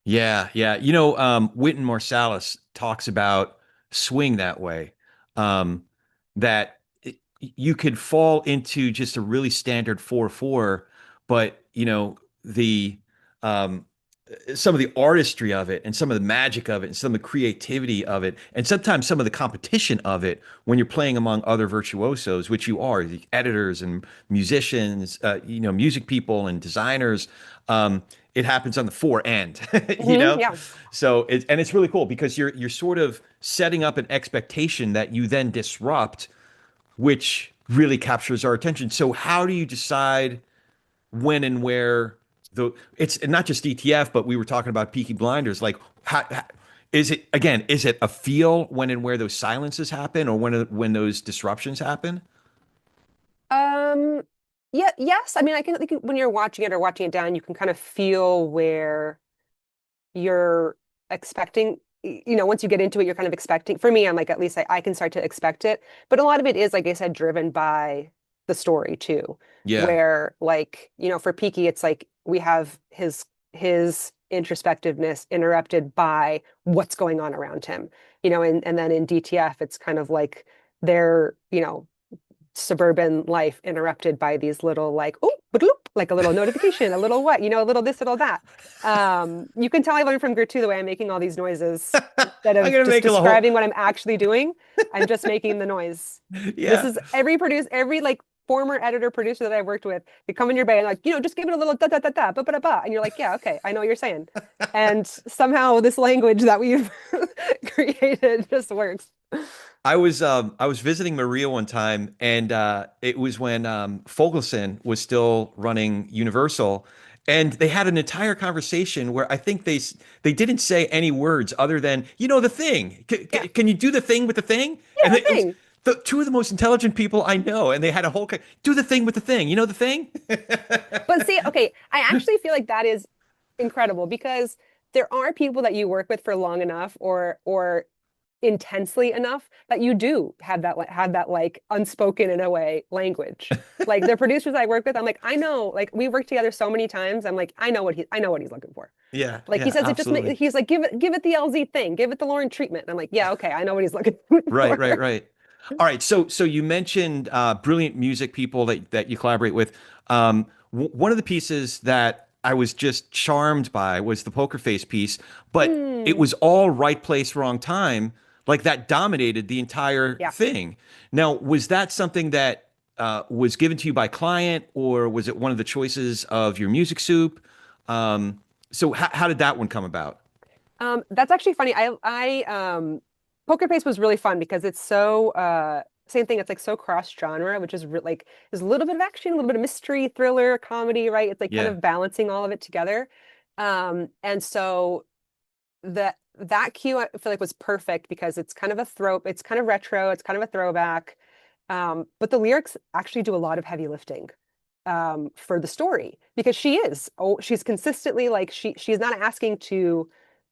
A: Yeah, yeah. Wynton Marsalis talks about swing that way. Um, that you could fall into just a really standard 4/4, but the um some of the artistry of it and some of the magic of it and some of the creativity of it and sometimes some of the competition of it when you're playing among other virtuosos, which you are, the editors and musicians, music people and designers. It happens on the fore end,
B: Yeah.
A: so it's really cool because you're sort of setting up an expectation that you then disrupt, which really captures our attention. So how do you decide when and where it's not just ETF, but we were talking about Peaky Blinders. Like, is it a feel when and where those silences happen, or when those disruptions happen?
B: Um, yeah, yes. I mean, I think when you're watching it or watching it down, you can kind of feel where you're expecting, once you get into it, you're kind of expecting. For me, I'm like, at least I can start to expect it. But a lot of it is, like I said, driven by the story too,
A: Yeah,
B: where like, for Peaky, it's like we have his introspectiveness interrupted by what's going on around him, and then in DTF, it's kind of like their, suburban life interrupted by these little like, oh, like a little notification, a little what, a little this, a little that. You can tell I learned from Gertrude the way I'm making all these noises instead
A: I'm
B: of
A: gonna
B: just
A: make a whole.
B: describing what I'm actually doing. I'm just making the noise. This
A: Yeah,
B: is every like former editor producer that I've worked with. They come in your bay and like, just give it a little da da da da ba ba da ba, and you're like, yeah, okay, I know what you're saying. And somehow this language that we've created just works.
A: I was visiting Maria one time, and it was when Fogelson was still running Universal, and they had an entire conversation where I think they didn't say any words other than the thing.
B: Yeah,
A: Can you do the thing with the thing? And
B: yeah,
A: it was
B: thing.
A: the two of the most intelligent people I know, and they had a whole do the thing with the thing. You know the thing?
B: But see, okay, I actually feel like that is incredible because there are people that you work with for long enough or intensely enough that you do have that like unspoken in a way language. Like the producers I work with, I'm like, I know, like we worked together so many times. I'm like, I know what he's looking for.
A: Yeah,
B: Like he
A: yeah,
B: says,
A: absolutely.
B: he's like, give it the LZ thing, give it the Lauren treatment. And I'm like, yeah, okay, I know what he's looking
A: Right,
B: for.
A: right, right. All right, so you mentioned brilliant music people that you collaborate with. One of the pieces that I was just charmed by was the Poker Face piece, but it
B: Hmm.
A: was all right place, wrong time. Like that dominated the entire
B: Yeah.
A: thing. Now, was that something that was given to you by client, or was it one of the choices of your music soup? So how did that one come about?
B: That's actually funny. Poker Face was really fun because it's so same thing. It's like so cross genre, which is like there's a little bit of action, a little bit of mystery, thriller, comedy, right? It's like kind
A: Yeah,
B: of balancing all of it together. And so that cue I feel like was perfect because it's kind of retro, it's kind of a throwback. But the lyrics actually do a lot of heavy lifting for the story because she's consistently like she's not asking to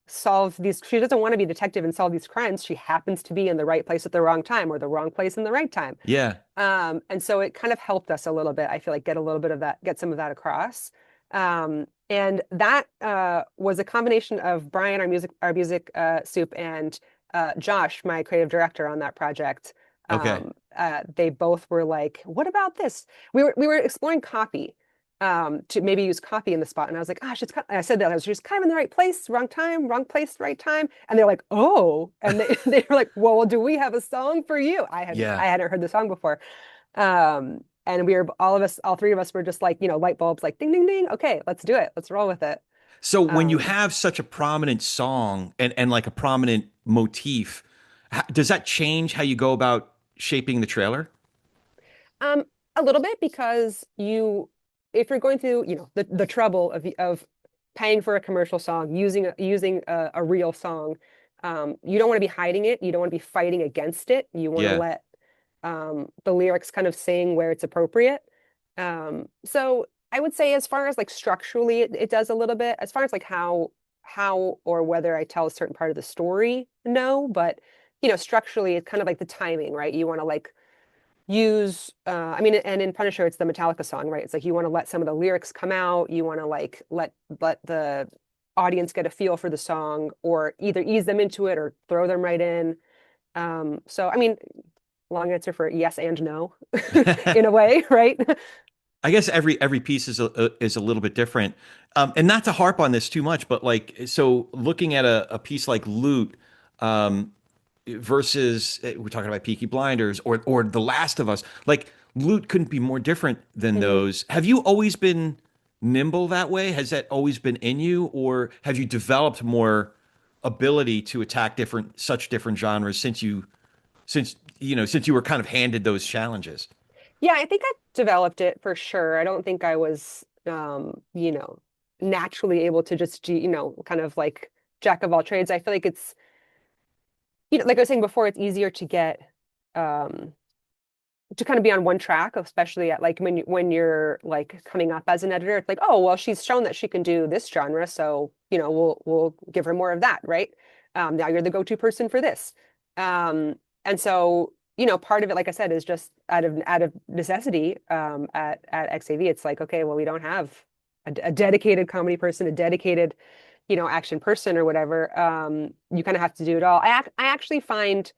B: solve these. She doesn't want to be a detective and solve these crimes. She happens to be in the right place at the wrong time or the wrong place in the right time.
A: yeah.
B: And so it kind of helped us a little bit. I feel like get a little bit of that, get some of that across. And that was a combination of Brian, our music soup, and Josh, my creative director on that project.
A: Okay.
B: They both were like, "What about this?" We were exploring copy, to maybe use copy in the spot, and I was like, "Gosh, I said that I was just kind of in the right place, wrong time, wrong place, right time." And they're like, "Oh," and they were like, "Well, do we have a song for you?" I
A: Yeah.
B: hadn't heard the song before. And we were all three of us were just like, light bulbs, like ding, ding, ding. Okay, let's do it. Let's roll with it.
A: So when you
B: Um,
A: have such a prominent song and like a prominent motif, does that change how you go about shaping the trailer?
B: um, a little bit because if you're going through, the trouble of paying for a commercial song, using a real song, you don't want to be hiding it. You don't want to be fighting against it. You want to
A: Yeah.
B: let the lyrics kind of sing where it's appropriate. So I would say as far as like structurally, it does a little bit. As far as like how or whether I tell a certain part of the story, no, but structurally it's kind of like the timing, right? You want to like use I mean, and in Punisher it's the Metallica song, right? It's like you want to let some of the lyrics come out, you want to like let the audience get a feel for the song, or either ease them into it or throw them right in. So I mean, long answer for yes and no in a way, right?
A: I guess every piece is a little bit different, and not to harp on this too much, but like so looking at a piece like Loot, um, versus we're talking about Peaky Blinders or The Last of Us, like Loot couldn't be more different than
B: Mhm.
A: those. Have you always been nimble that way? Has that always been in you, or have you developed more ability to attack such different genres since you were kind of handed those challenges?
B: Yeah, I think I developed it for sure. I don't think I was, naturally able to just do, kind of like jack of all trades. I feel like it's, like I was saying before, it's easier to get, um, to kind of be on one track, especially at like when you're like coming up as an editor. It's like, oh, well, she's shown that she can do this genre, so we'll give her more of that, right? Now you're the go-to person for this. And so, part of it, like I said, is just out of necessity. At XAV, it's like, okay, well, we don't have a dedicated comedy person, a dedicated, action person or whatever. You kind of have to do it all. I actually find,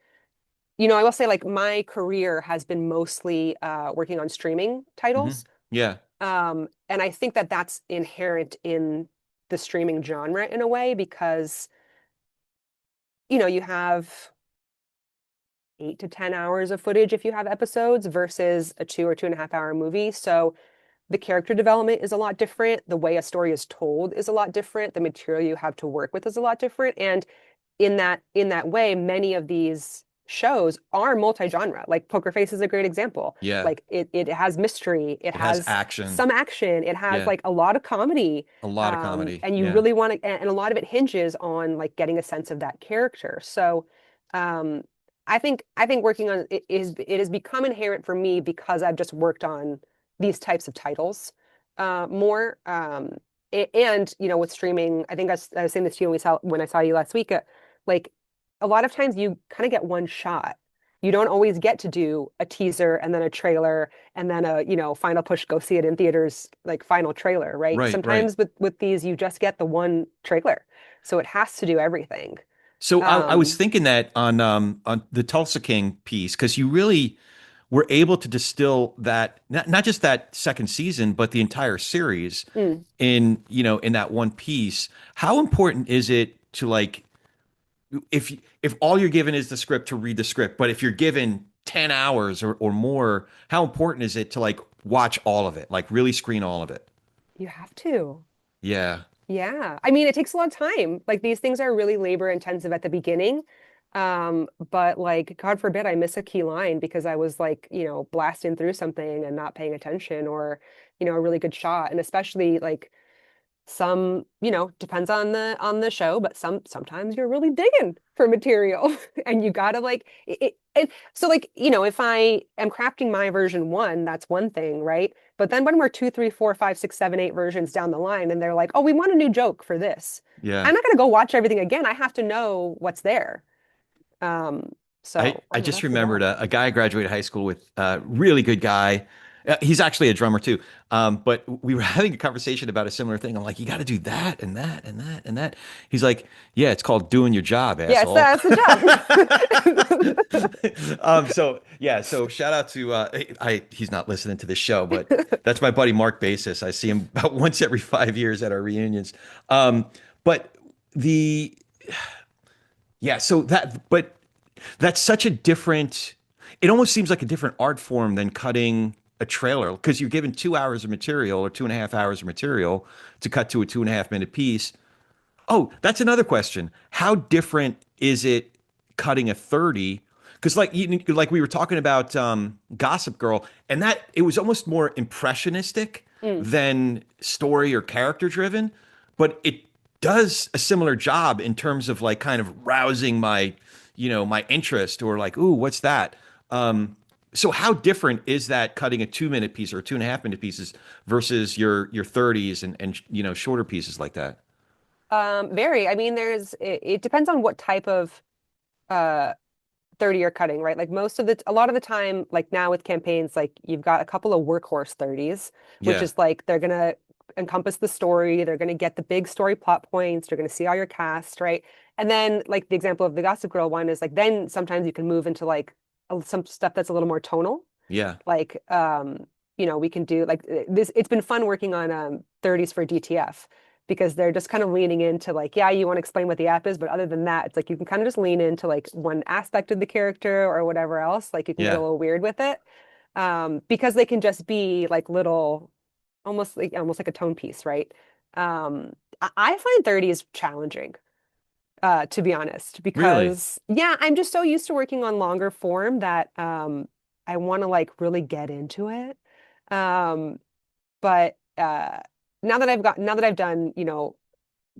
B: I will say like my career has been mostly working on streaming
A: Hmm.
B: titles.
A: Yeah.
B: And I think that that's inherent in the streaming genre in a way because, you have 8 to 10 hours of footage if you have episodes versus a 2 or 2.5 hour movie. So the character development is a lot different. The way a story is told is a lot different. The material you have to work with is a lot different. And in that way, many of these shows are multi-genre. Like Poker Face is a great example.
A: Yeah.
B: Like it has mystery, it
A: It has
B: has
A: action.
B: some action, it has
A: Yeah.
B: like a lot of comedy.
A: A lot of comedy.
B: And you
A: Yeah.
B: really want to, and a lot of it hinges on like getting a sense of that character. So um I think working on it has become inherent for me because I've just worked on these types of titles more. And with streaming, I think I was saying this to you when I saw you last week. Like a lot of times you kind of get one shot. You don't always get to do a teaser and then a trailer and then a, final push, go see it in theaters, like final trailer, right?
A: Right, right.
B: Sometimes with these, you just get the one trailer. So it has to do everything.
A: So I was
B: Um,
A: thinking that on the Tulsa King piece, because you really were able to distill that not just that second season, but the entire series
B: mm,
A: in that one piece. How important is it to like if all you're given is the script to read the script, but if you're given 10 hours or more, how important is it to like watch all of it, like really screen all of it?
B: you have to.
A: Yeah.
B: Yeah. I mean, it takes a lot of time. Like these things are really labor intensive at the beginning. But like, God forbid I miss a key line because I was like, blasting through something and not paying attention or, a really good shot. And especially like some, depends on the show, but sometimes you're really digging for material and you gotta like it. So like, if I am crafting my version one, that's one thing, right? But then when we're two, three, four, five, six, seven, eight versions down the line, and they're like, oh, we want a new joke for this.
A: Yeah.
B: I'm not gonna go watch everything again. I have to know what's there. Um,
A: I,
B: so
A: I
B: I know
A: just
B: that's the
A: remembered
B: job.
A: a guy I graduated high school with, really good guy. He's actually a drummer too. But we were having a conversation about a similar thing. I'm like, you got to do that and that and that and that. He's like, yeah, it's called doing your job,
B: Yes,
A: asshole.
B: that's the
A: So yeah, so shout out to he's not listening to this show, but that's my buddy Mark Basis. I see him about once every 5 years at our reunions. But the yeah, so that's such a different, it almost seems like a different art form than cutting a trailer because you're given 2 hours of material or 2.5 hours of material to cut to a 2.5 minute piece. Oh, that's another question. How different is it cutting a 30? Because like we were talking about Gossip Girl, and that it was almost more impressionistic
B: Mm.
A: than story or character driven, but it does a similar job in terms of like kind of rousing my interest or like, ooh, what's that? So how different is that cutting a 2 minute piece or 2.5 minute pieces versus your 30s and shorter pieces like that?
B: Very. I mean, it depends on what type of uh 30 year cutting, right? Like a lot of the time, like now with campaigns, like you've got a couple of workhorse 30s, which
A: Yeah.
B: is like they're gonna encompass the story, they're gonna get the big story plot points, you're gonna see all your cast, right? And then like the example of the Gossip Girl one is like then sometimes you can move into like some stuff that's a little more tonal.
A: Yeah.
B: Like we can do like this. It's been fun working on 30s for DTF because they're just kind of leaning into like, yeah, you want to explain what the app is, but other than that, it's like you can kind of just lean into like one aspect of the character or whatever else. Like you can get a
A: Yeah.
B: little weird with it. Because they can just be like little, almost like a tone piece, right? I find 30s challenging, to be honest,
A: Really?
B: because yeah, I'm just so used to working on longer form that I want to like really get into it. Um, but now that I've done,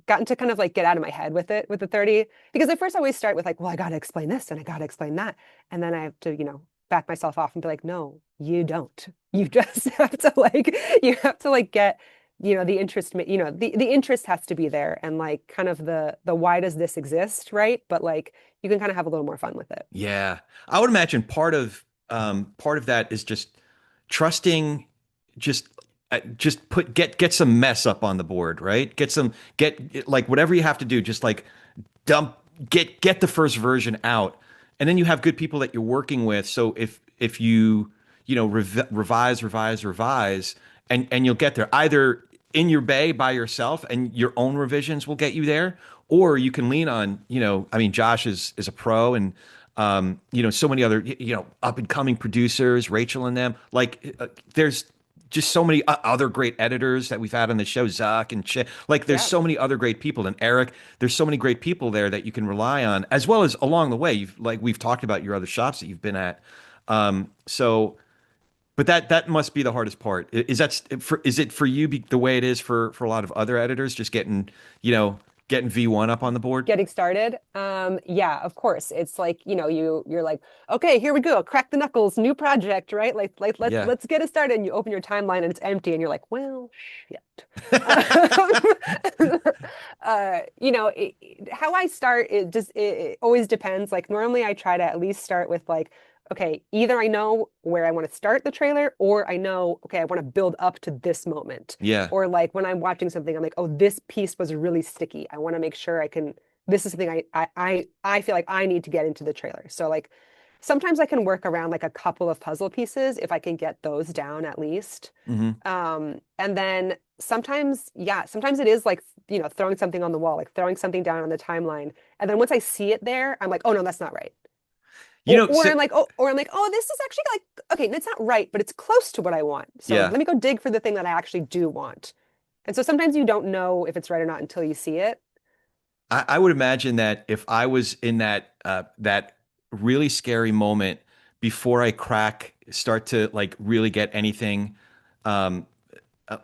B: gotten to kind of like get out of my head with it with the 30, because at first I always start with like, well, I got to explain this and I got to explain that. And then I have to, back myself off and be like, no, you don't. You just have to like, you have to like get, the interest, the interest has to be there and like kind of the why does this exist, right? But like you can kind of have a little more fun with it.
A: Yeah. I would imagine part of that is just trusting just just get some mess up on the board, right? Get like whatever you have to do, just like dump get the first version out. And then you have good people that you're working with. So if you revise and you'll get there either in your bay by yourself and your own revisions will get you there, or you can lean on, I mean, Josh is a pro and so many other, up and coming producers, Rachel and them. Like, there's just so many other great editors that we've had on the show, Zuck and like, there's
B: Yeah.
A: so many other great people. And Eric, there's so many great people there that you can rely on, as well as along the way. We've talked about your other shops that you've been at. So, but that must be the hardest part. Is it for you the way it is for a lot of other editors, just getting V1 up on the board?
B: Getting started. Yeah, of course. It's like, you're like, okay, here we go, crack the knuckles, new project, right? Like
A: Yeah.
B: let's get it started. And you open your timeline and it's empty, and you're like, well, shit. How I start, it always depends. Like normally I try to at least start with like, okay, either I know where I want to start the trailer, or I know, okay, I want to build up to this moment.
A: Yeah.
B: Or like when I'm watching something, I'm like, oh, this piece was really sticky. I want to make sure I can. This is something I feel like I need to get into the trailer. So like sometimes I can work around like a couple of puzzle pieces if I can get those down at least.
A: Hmm.
B: And then sometimes, yeah, sometimes it is like, throwing something on the wall, like throwing something down on the timeline. And then once I see it there, I'm like, oh no, that's not right. Or
A: So,
B: I'm like, oh, this is actually like, okay, it's not right, but it's close to what I want. So
A: yeah.
B: let me go dig for the thing that I actually do want. And so sometimes you don't know if it's right or not until you see it.
A: I would imagine that if I was in that really scary moment before I start to like really get anything, um,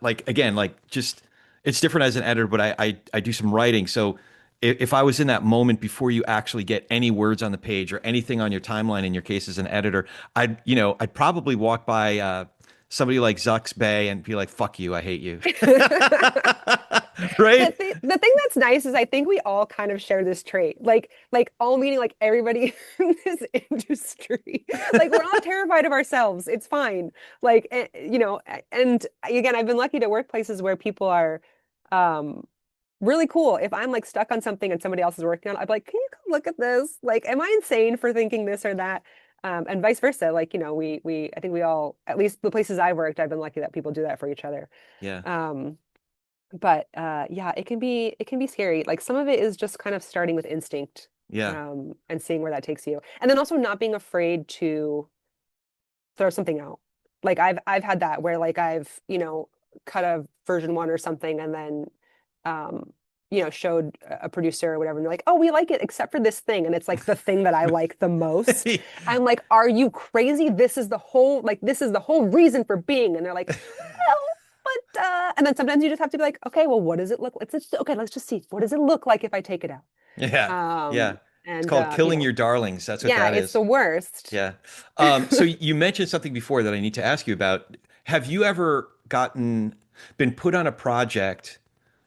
A: like again, like just it's different as an editor, but I do some writing. So if I was in that moment before you actually get any words on the page or anything on your timeline, in your case as an editor, I'd probably walk by somebody like Zuck's Bay and be like, "Fuck you, I hate you." Right?
B: The thing that's nice is I think we all kind of share this trait. Like all meaning like everybody in this industry. Like we're all terrified of ourselves. It's fine. Like and again, I've been lucky to work places where people are um really cool. If I'm like stuck on something and somebody else is working on it, I'm like, can you come look at this? Like, am I insane for thinking this or that? And vice versa. Like, I think we all, at least the places I've worked, I've been lucky that people do that for each other.
A: Yeah.
B: Um, but yeah, it can be scary. Like some of it is just kind of starting with instinct,
A: Yeah.
B: and seeing where that takes you. And then also not being afraid to throw something out. Like I've had that where like I've, cut a version one or something and then um showed a producer or whatever and they're like, oh, we like it except for this thing, and it's like the thing that I like the most. I'm like, are you crazy? This is the whole reason for being. And they're like, well, but and then sometimes you just have to be like, okay, well, what does it look like? Okay, let's just see, what does it look like if I take it out?
A: Yeah. Yeah.
B: um
A: It's
B: and
A: called killing your darlings. That's what
B: yeah,
A: that
B: it's
A: is.
B: the worst.
A: Yeah. So you mentioned something before that I need to ask you about. Have you ever been put on a project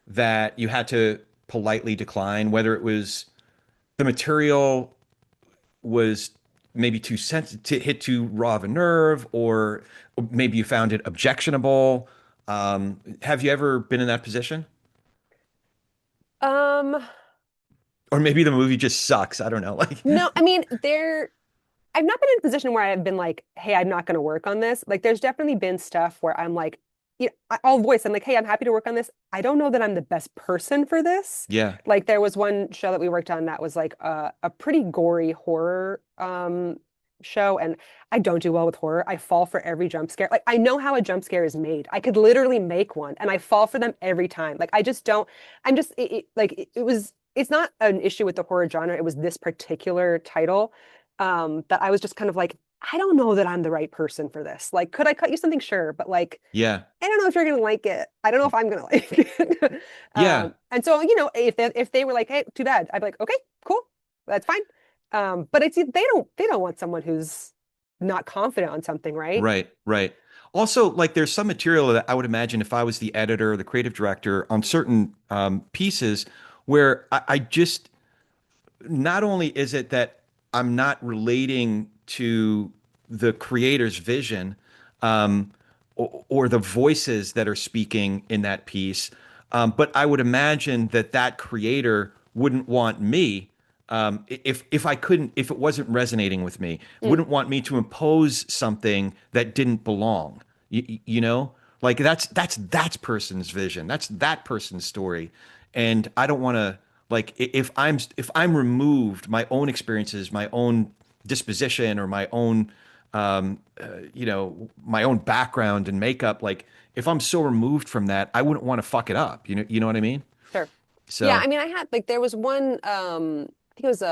A: that you had to politely decline, whether it was the material was maybe too sensitive, to hit too raw of a nerve, or maybe you found it objectionable. Have you ever been in that position?
B: Um,
A: Or maybe the movie just sucks. I don't know. Like,
B: no, I mean, I've not been in a position where I've been like, hey, I'm not going to work on this. Like, there's definitely been stuff where I'm like, I'll voice, I'm like, hey, I'm happy to work on this. I don't know that I'm the best person for this.
A: yeah,
B: Like, there was one show that we worked on that was like a pretty gory horror show, and I don't do well with horror. I fall for every jump scare. Like, I know how a jump scare is made. I could literally make one, and I fall for them every time. Like, I just don't. I'm just it was. It's not an issue with the horror genre. It was this particular title that I was just kind of like, I don't know that I'm the right person for this. Like, could I cut you something? Sure, but like,
A: yeah,
B: I don't know if you're gonna like it. I don't know if I'm gonna like it.
A: yeah,
B: And so, if they were like, hey, too bad, I'd be like, okay, cool, that's fine. But it's they don't want someone who's not confident on something, right?
A: right, right. Also, like, there's some material that I would imagine if I was the editor or the creative director on certain pieces where I just, not only is it that I'm not relating to the creator's vision, or the voices that are speaking in that piece, but I would imagine that that creator wouldn't want me, if I couldn't, if it wasn't resonating with me,
B: Mm,
A: wouldn't want me to impose something that didn't belong. You know, like that's person's vision. That's that person's story, and I don't want to, like, if I'm removed, my own experiences, my own disposition, or my own my own background and makeup, like, if I'm so removed from that, I wouldn't want to fuck it up. You know what I mean?
B: sure. Yeah,
A: So
B: I mean, I had like there was one I think it was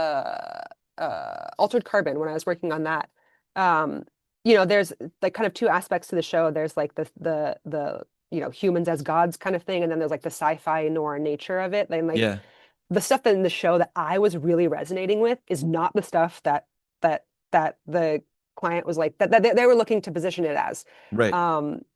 B: Altered Carbon when I was working on that. Um, there's like kind of two aspects to the show. There's like the humans as gods kind of thing, and then there's like the sci-fi noir nature of it. And like
A: yeah,
B: the stuff in the show that I was really resonating with is not the stuff that the client was like that they were looking to position it as.
A: right.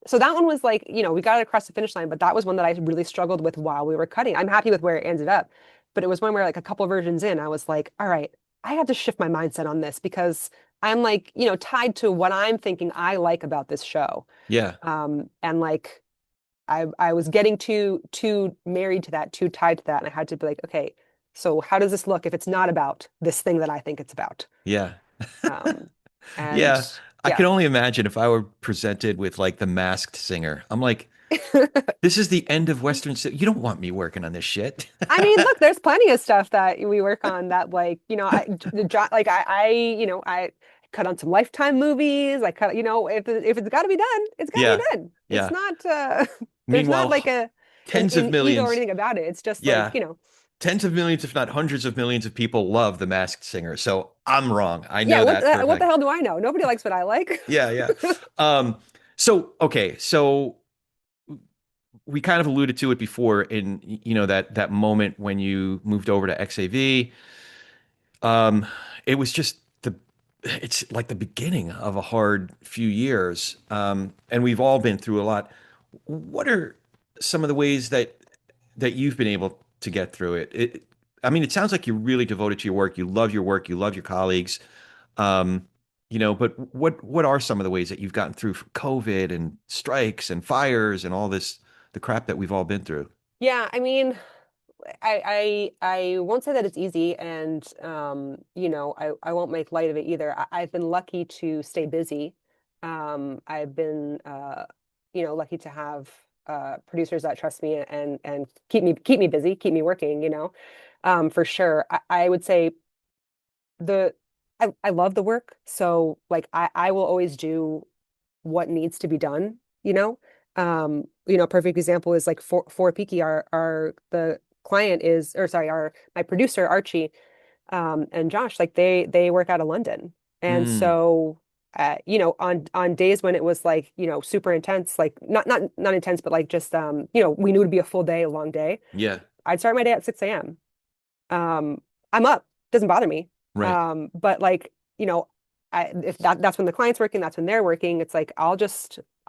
B: So that one was like, we got it across the finish line, but that was one that I really struggled with while we were cutting. I'm happy with where it ended up, but it was one where like a couple versions in, I was like, all right, I have to shift my mindset on this because I'm like, tied to what I'm thinking I like about this show.
A: Yeah,
B: And like I was getting too married to that, too tied to that, and I had to be like, okay, so how does this look if it's not about this thing that I think it's about?
A: yeah.
B: Um, and
A: Yeah, I
B: yeah.
A: can only imagine if I were presented with, like, The Masked Singer. I'm like, this is the end of You don't want me working on this shit.
B: I mean, look, there's plenty of stuff that we work on that, like, like I cut on some Lifetime movies. I cut, if it's got to be done, it's got to be
A: Yeah,
B: done. It's
A: yeah.
B: not, there's not
A: Meanwhile,
B: like
A: tens of
B: an ego or
A: millions,
B: anything about it. It's just like,
A: yeah, tens of millions, if not hundreds of millions of people love The Masked Singer. So I'm wrong. I
B: yeah,
A: know that for a
B: what the
A: fact.
B: hell do I know? Nobody likes what I like.
A: Yeah, yeah. Um, so okay, so we kind of alluded to it before in, that moment when you moved over to XAV. Um, it was just it's like the beginning of a hard few years. And we've all been through a lot. What are some of the ways that you've been able to get through it? I mean, it sounds like you're really devoted to your work. You love your work. You love your colleagues. Um, but what are some of the ways that you've gotten through COVID and strikes and fires and all this, the crap that we've all been through?
B: Yeah, I mean, I won't say that it's easy, and I won't make light of it either. I've been lucky to stay busy. I've been lucky to have producers that trust me and keep me busy, keep me working, for sure. I would say the I love the work, so like I will always do what needs to be done, perfect example is like for Peaky, our the client is, or sorry, our my producer Archie, and Josh, like they work out of London. And
A: Mm,
B: so on days when it was like, super intense, like not intense, but like just we knew it'd be a full day, a long day.
A: yeah,
B: I'd start my day at 6 a.m. I'm up, doesn't bother me.
A: right.
B: But like, if that's when the client's working, that's when they're working. It's like I'll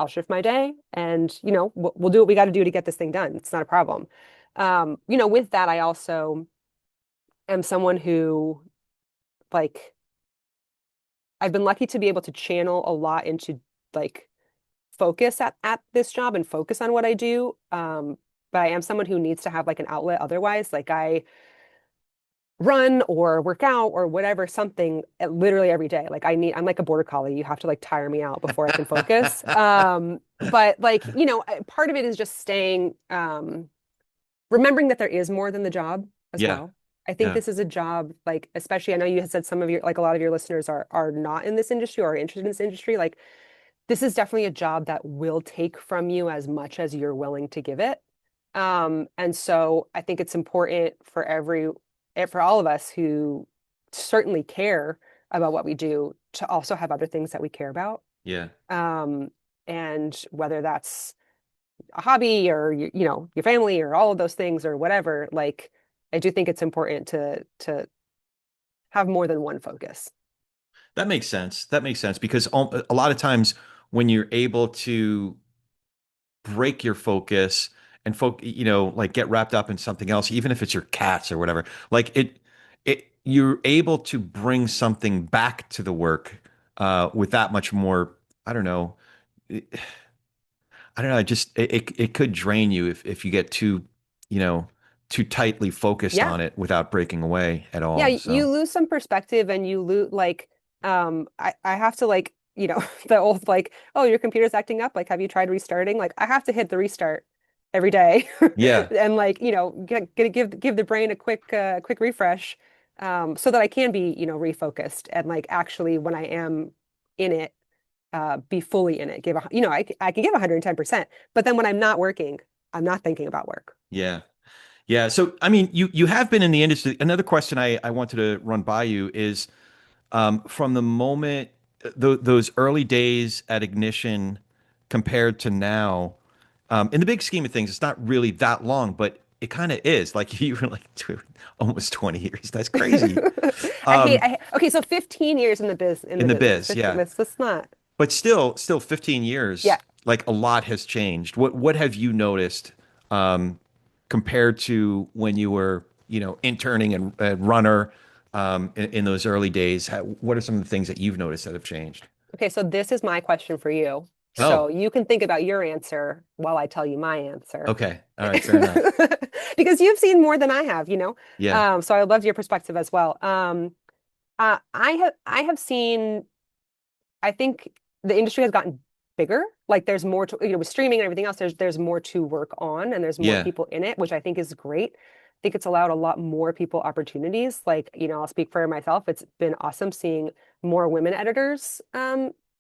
B: shift my day, and we'll do what we got to do to get this thing done. It's not a problem. With that, I also am someone who like I've been lucky to be able to channel a lot into like focus at this job and focus on what I do. But I am someone who needs to have like an outlet otherwise. Like I run or work out or whatever, something literally every day. Like I'm like a border collie. You have to like tire me out before I can focus. But like, part of it is just staying, remembering that there is more than the job as
A: Yeah.
B: well. I think
A: Yeah.
B: this is a job, like, especially I know you had said some of your, like a lot of your listeners are not in this industry or are interested in this industry. Like this is definitely a job that will take from you as much as you're willing to give it. And so I think it's important for all of us who certainly care about what we do to also have other things that we care about.
A: Yeah.
B: Um, and whether that's a hobby or your family or all of those things or whatever, like I do think it's important to have more than one focus.
A: That makes sense. That makes sense because a lot of times when you're able to break your focus and like get wrapped up in something else, even if it's your cats or whatever, like you're able to bring something back to the work with that much more. I don't know. I don't know. It could drain you if you get you know, too tightly focused
B: Yeah.
A: on it without breaking away at
B: Yeah,
A: all.
B: you
A: So
B: lose some perspective and you lose like I have to like, the old like, oh, your computer's acting up, like have you tried restarting? Like I have to hit the restart every day
A: yeah,
B: and like, give the brain a quick refresh so that I can be, refocused and like actually when I am in it be fully in it. I can give 110%, but then when I'm not working, I'm not thinking about work.
A: yeah. Yeah. So, I mean, you have been in the industry. Another question I wanted to run by you is from the moment those early days at Ignition compared to now, in the big scheme of things, it's not really that long, but it kind of is. Like you were like almost 20 years. That's crazy. Um,
B: Okay, so 15 years in
A: in
B: the
A: the
B: business.
A: biz,
B: 15,
A: yeah.
B: let's not.
A: But still 15 years,
B: Yeah.
A: like a lot has changed. What have you noticed compared to when you were, interning and runner in those early days? What are some of the things that you've noticed that have changed?
B: Okay, so this is my question for you. So
A: Oh,
B: you can think about your answer while I tell you my answer.
A: okay. All right, fair enough.
B: Because you've seen more than I have,
A: Yeah.
B: So I love your perspective as well. I have seen, I think the industry has gotten bigger. Like there's more to, with streaming and everything else, there's more to work on and there's more
A: Yeah.
B: people in it, which I think is great. I think it's allowed a lot more people opportunities. Like, I'll speak for myself. It's been awesome seeing more women editors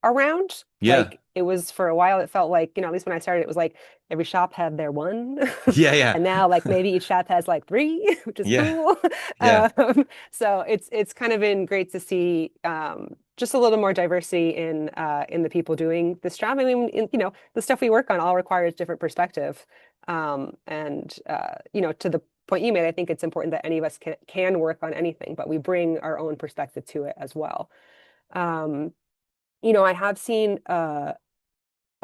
B: around.
A: Yeah.
B: Like it was for a while, it felt like, at least when I started, it was like every shop had their one.
A: Yeah, yeah.
B: And now like maybe each shop has like three, which is
A: Yeah.
B: cool.
A: Yeah.
B: So it's kind of been great to see just a little more diversity in the people doing this job. I mean, the stuff we work on all requires different perspective. And to the point you made, I think it's important that any of us can work on anything, but we bring our own perspective to it as well. Um, I have seen a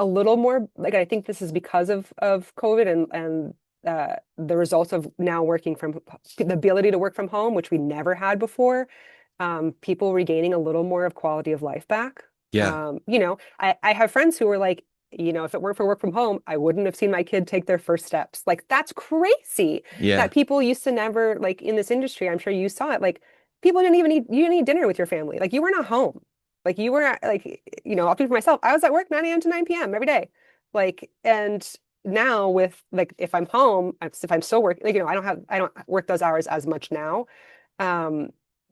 B: little more like I think this is because of COVID and the results of now working from the ability to work from home, which we never had before. People regaining a little more of quality of life back.
A: Yeah.
B: I have friends who were like, if it weren't for work from home, I wouldn't have seen my kid take their first steps. Like that's crazy
A: Yeah.
B: that people used to never like in this industry. I'm sure you saw it. Like people didn't even eat, you didn't eat dinner with your family. Like you were not home. Like you were like, I'll speak for myself. I was at work 9 a.m. to 9 p.m. every day. Like, and now with like, if I'm home, if I'm still working, like, I don't work those hours as much now. Um,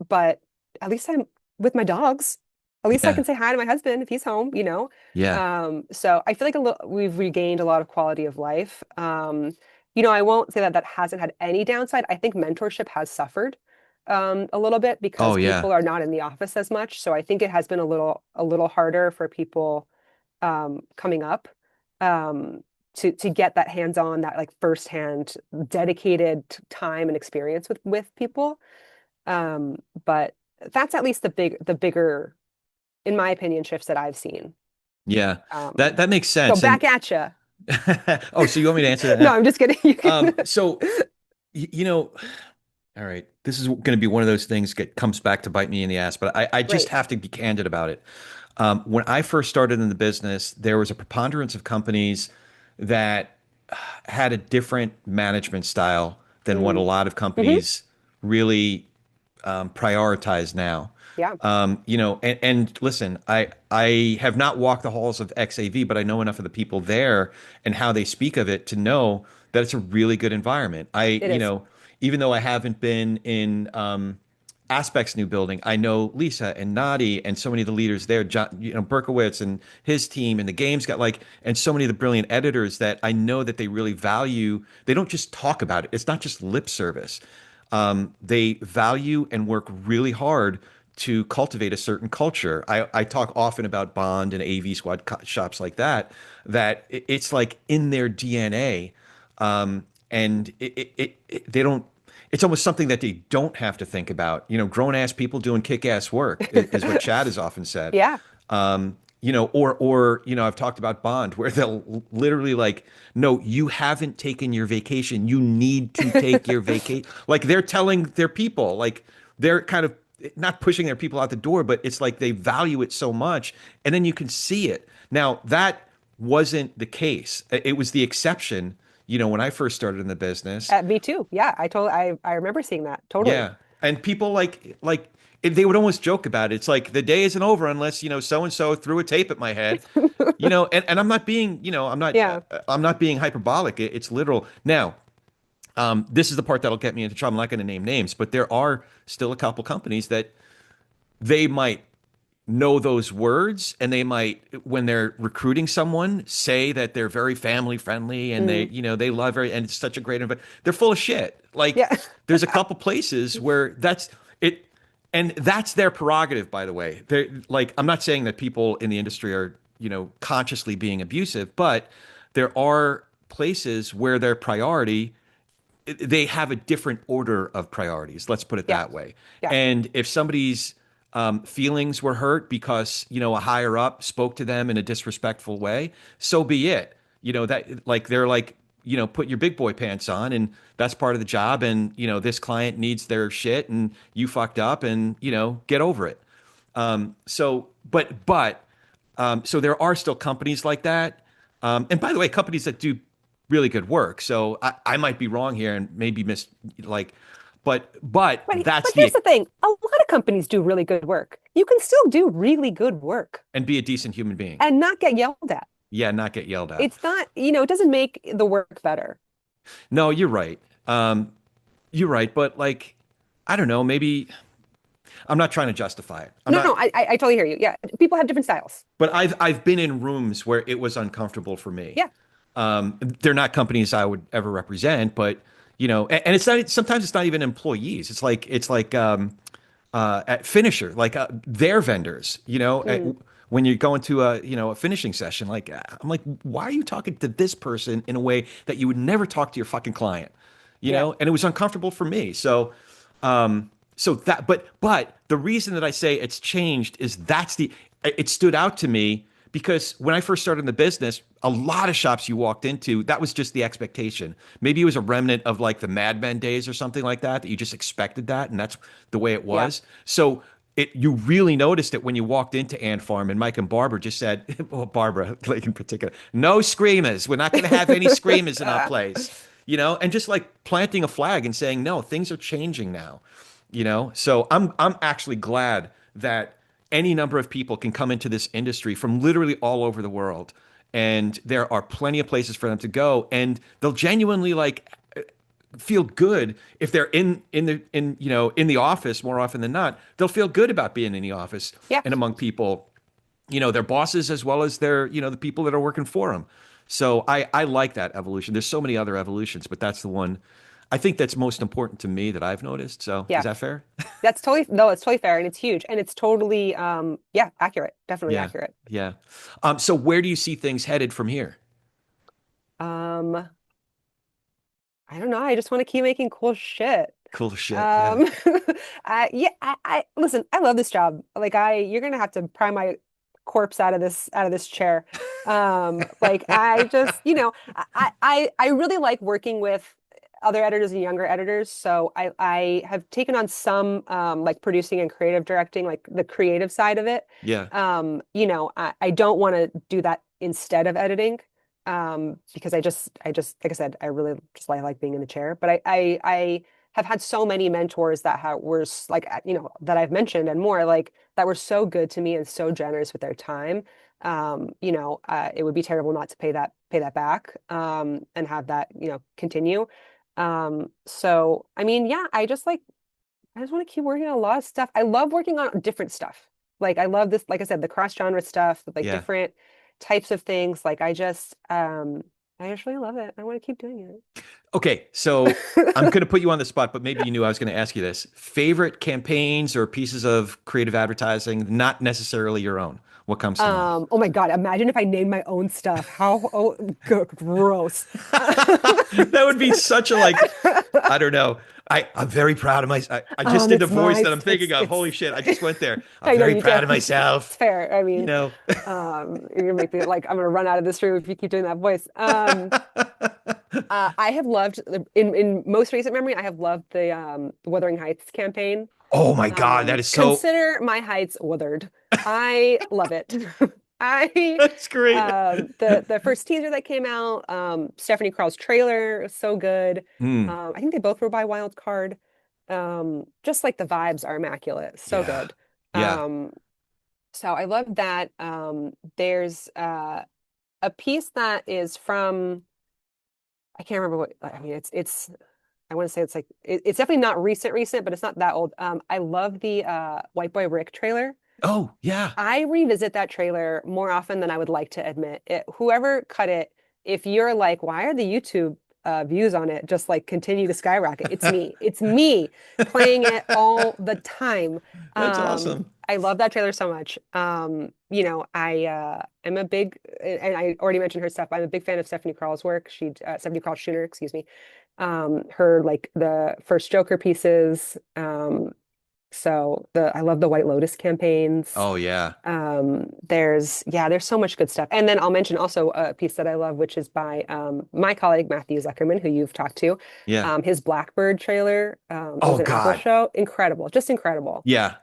B: but at least I'm with my dogs. At least I
A: Yeah.
B: can say hi to my husband if he's home.
A: Yeah.
B: So I feel like we've regained a lot of quality of life. I won't say that that hasn't had any downside. I think mentorship has suffered a little bit
A: Oh,
B: because
A: yeah.
B: people are not in the office as much. So I think it has been a little harder for people coming up to get that hands-on, that like firsthand, dedicated time and experience with people. But that's at least the bigger, in my opinion, shifts that I've seen.
A: Yeah. That
B: Um,
A: that makes
B: so
A: sense.
B: back
A: And
B: at you.
A: oh, so you want me to answer that
B: No,
A: now?
B: I'm just kidding. You can.
A: So you know. All right. This is going to be one of those things that comes back to bite me in the ass, but I just
B: Great.
A: have to be candid about it. When I first started in the business, there was a preponderance of companies that had a different management style than what a
B: Mm.
A: lot of
B: Hmm.
A: companies really prioritize now.
B: Yeah,
A: And listen, I have not walked the halls of XAV, but I know enough of the people there and how they speak of it to know that it's a really good environment.
B: it is.
A: Even though I haven't been in Aspect's new building, I know Lisa and Nadi and so many of the leaders there, John, Berkowitz and his team, and the games got and so many of the brilliant editors that I know that they really value. They don't just talk about it. It's not just lip service. They value and work really hard to cultivate a certain culture. I talk often about Bond and AV Squad shops like that, that it's like in their DNA. And they don't, it's almost something that they don't have to think about. Grown ass people doing kick ass work is what Chad has often said.
B: Yeah.
A: I've talked about Bond where they'll literally no, you haven't taken your vacation. You need to take your vacation. Like they're telling their people, like they're kind of not pushing their people out the door, but it's like they value it so much. And then you can see it. Now, that wasn't the case. It was the exception, when I first started in the business.
B: Me too. Yeah, I remember seeing that. Totally.
A: Yeah. And people they would almost joke about it. It's like the day isn't over unless, so and so threw a tape at my head. And I'm not being,
B: Yeah.
A: I'm not being hyperbolic. It's literal. Now, this is the part that'll get me into trouble. I'm not going to name names, but there are still a couple companies that they might know those words and they might, when they're recruiting someone, say that they're very family friendly and
B: Mm.
A: they love it and it's such a great environment. They're full of shit. Like
B: Yeah.
A: there's a couple places where that's it, and that's their prerogative, by the way. They're like, I'm not saying that people in the industry are, consciously being abusive, but there are places where their priority, they have a different order of priorities. Let's put it
B: Yeah.
A: that way.
B: Yeah.
A: And if somebody's feelings were hurt because a higher up spoke to them in a disrespectful way, so be it. That they're put your big boy pants on, and that's part of the job. And this client needs their shit, and you fucked up, and get over it. So there are still companies like that. And by the way, companies that do really good work. So I might be wrong here and maybe like, but
B: But
A: that's
B: here's
A: the
B: the thing. A lot of companies do really good work. You can still do really good work
A: and be a decent human being.
B: and not get yelled at.
A: Yeah, not get yelled at.
B: It's not, it doesn't make the work better.
A: No, you're right. You're right, but I don't know, maybe I'm not trying to justify it. I'm
B: No,
A: not,
B: no, I totally hear you. Yeah. People have different styles.
A: but I've been in rooms where it was uncomfortable for me.
B: Yeah.
A: They're not companies I would ever represent, but and it's not, sometimes it's not even employees. At Finisher, their vendors,
B: Mm.
A: when you go into a finishing session, I'm like, why are you talking to this person in a way that you would never talk to your fucking client?
B: Yeah.
A: And it was uncomfortable for me. But the reason that I say it's changed is it stood out to me because when I first started in the business, a lot of shops you walked into, that was just the expectation. Maybe it was a remnant of the Mad Men days or something like that you just expected that, and that's the way it
B: Yeah.
A: was. So you really noticed it when you walked into Ant Farm and Mike and Barbara just said, well, Barbara, in particular, no screamers. We're not going to have any screamers in our place, and just planting a flag and saying, no, things are changing now. So I'm actually glad that any number of people can come into this industry from literally all over the world, and there are plenty of places for them to go, and they'll genuinely feel good if they're in the office more often than not. They'll feel good about being in the office
B: Yeah.
A: and among people, their bosses as well as their the people that are working for them. So I like that evolution. There's so many other evolutions, but that's the one I think that's most important to me that I've noticed. So is
B: Yeah.
A: that fair?
B: That's totally, no, it's totally fair and it's huge and it's totally, yeah, accurate. Definitely
A: Yeah.
B: accurate.
A: Yeah. So where do you see things headed from here?
B: Um, I don't know. I just want to keep making cool shit.
A: Cool shit. Yeah.
B: Um, listen, I love this job. You're gonna have to pry my corpse out of this chair. I just, I really like working with other editors and younger editors. So I have taken on some like producing and creative directing, like the creative side of it.
A: Yeah.
B: I don't want to do that instead of editing, because like I said, I really just like being in the chair. But I have had so many mentors that were like, that I've mentioned and more, like that were so good to me and so generous with their time. It would be terrible not to pay that back, and have that, continue. So I mean, yeah, I just want to keep working on a lot of stuff. I love working on different stuff. Like I love this, like I said, the cross-genre stuff with like
A: Yeah.
B: different types of things. Like I just really love it. I want to keep doing
A: Okay, so
B: it.
A: I'm going to put you on the spot, but maybe you knew I was going to ask you this. Favorite campaigns or pieces of creative advertising, not necessarily your own. What comes to mind?
B: Oh my God, imagine if I named my own stuff. Gross.
A: That would be such a like, I don't know. I'm very proud of myself. I just did a
B: It's
A: voice
B: my,
A: that I'm thinking of. Holy shit, I just went there. I'm
B: I know
A: very
B: you
A: proud of
B: can. It's
A: myself.
B: fair. I
A: You
B: mean,
A: know.
B: you're gonna make me like I'm gonna run out of this room if you keep doing that voice. I have loved in most recent memory, I have loved the Wuthering Heights campaign.
A: Oh my God, that is so,
B: Consider my heights withered. I love it. I
A: that's great.
B: the first teaser that came out, Stephanie Carl's trailer was so good.
A: Hmm.
B: I think they both were by Wild Card. Just like the vibes are immaculate, so
A: Yeah.
B: good.
A: Yeah.
B: Um, so I love that. There's a piece that is from, I can't remember what, I mean, it's I want to say it's like it's definitely not recent, but it's not that old. I love the White Boy Rick trailer.
A: Oh, yeah.
B: I revisit that trailer more often than I would like to admit. Whoever cut it, if you're like, why are the YouTube views on it just like continue to skyrocket? It's me. It's me playing it all the time.
A: That's awesome.
B: I love that trailer so much. I am a big, and I already mentioned her stuff. I'm a big fan of Stephanie Carl's work. Stephanie Carl Schooner, excuse me. Her like the first Joker pieces. I love the White Lotus campaigns.
A: Oh, yeah.
B: There's so much good stuff. And then I'll mention also a piece that I love, which is by my colleague Matthew Zuckerman, who you've talked to.
A: Yeah.
B: His Blackbird trailer, it
A: Oh
B: was an Apple
A: God.
B: show. Incredible, just incredible.
A: Yeah.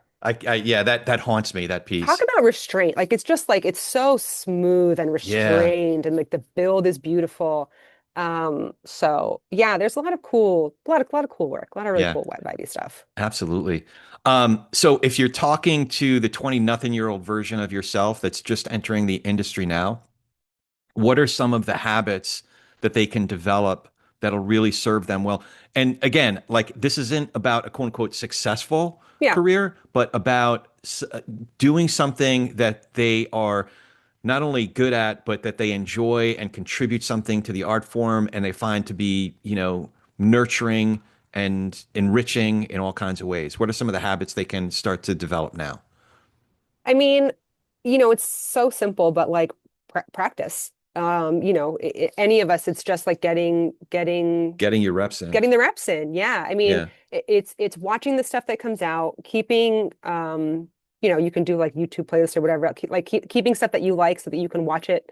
A: Yeah, that haunts me, that
B: Talk
A: piece.
B: about restraint. Like it's just like it's so smooth and
A: Yeah.
B: restrained, and like the build is beautiful. So yeah, there's a lot of cool, a lot of cool work, a lot of really
A: Yeah.
B: cool vibey stuff.
A: Absolutely. So if you're talking to the 20 nothing year old version of yourself that's just entering the industry now, what are some of the habits that they can develop that'll really serve them well? And again, like this isn't about a quote unquote successful
B: Yeah.
A: career, but about doing something that they are not only good at, but that they enjoy and contribute something to the art form and they find to be, nurturing and enriching in all kinds of ways. What are some of the habits they can start to develop now?
B: I mean, it's so simple, but like practice. Any of us, it's just like
A: Getting your reps in.
B: getting the reps in. Yeah. I mean,
A: Yeah.
B: it's watching the stuff that comes out, keeping, you can do like YouTube playlists or whatever, keeping stuff that you like so that you can watch it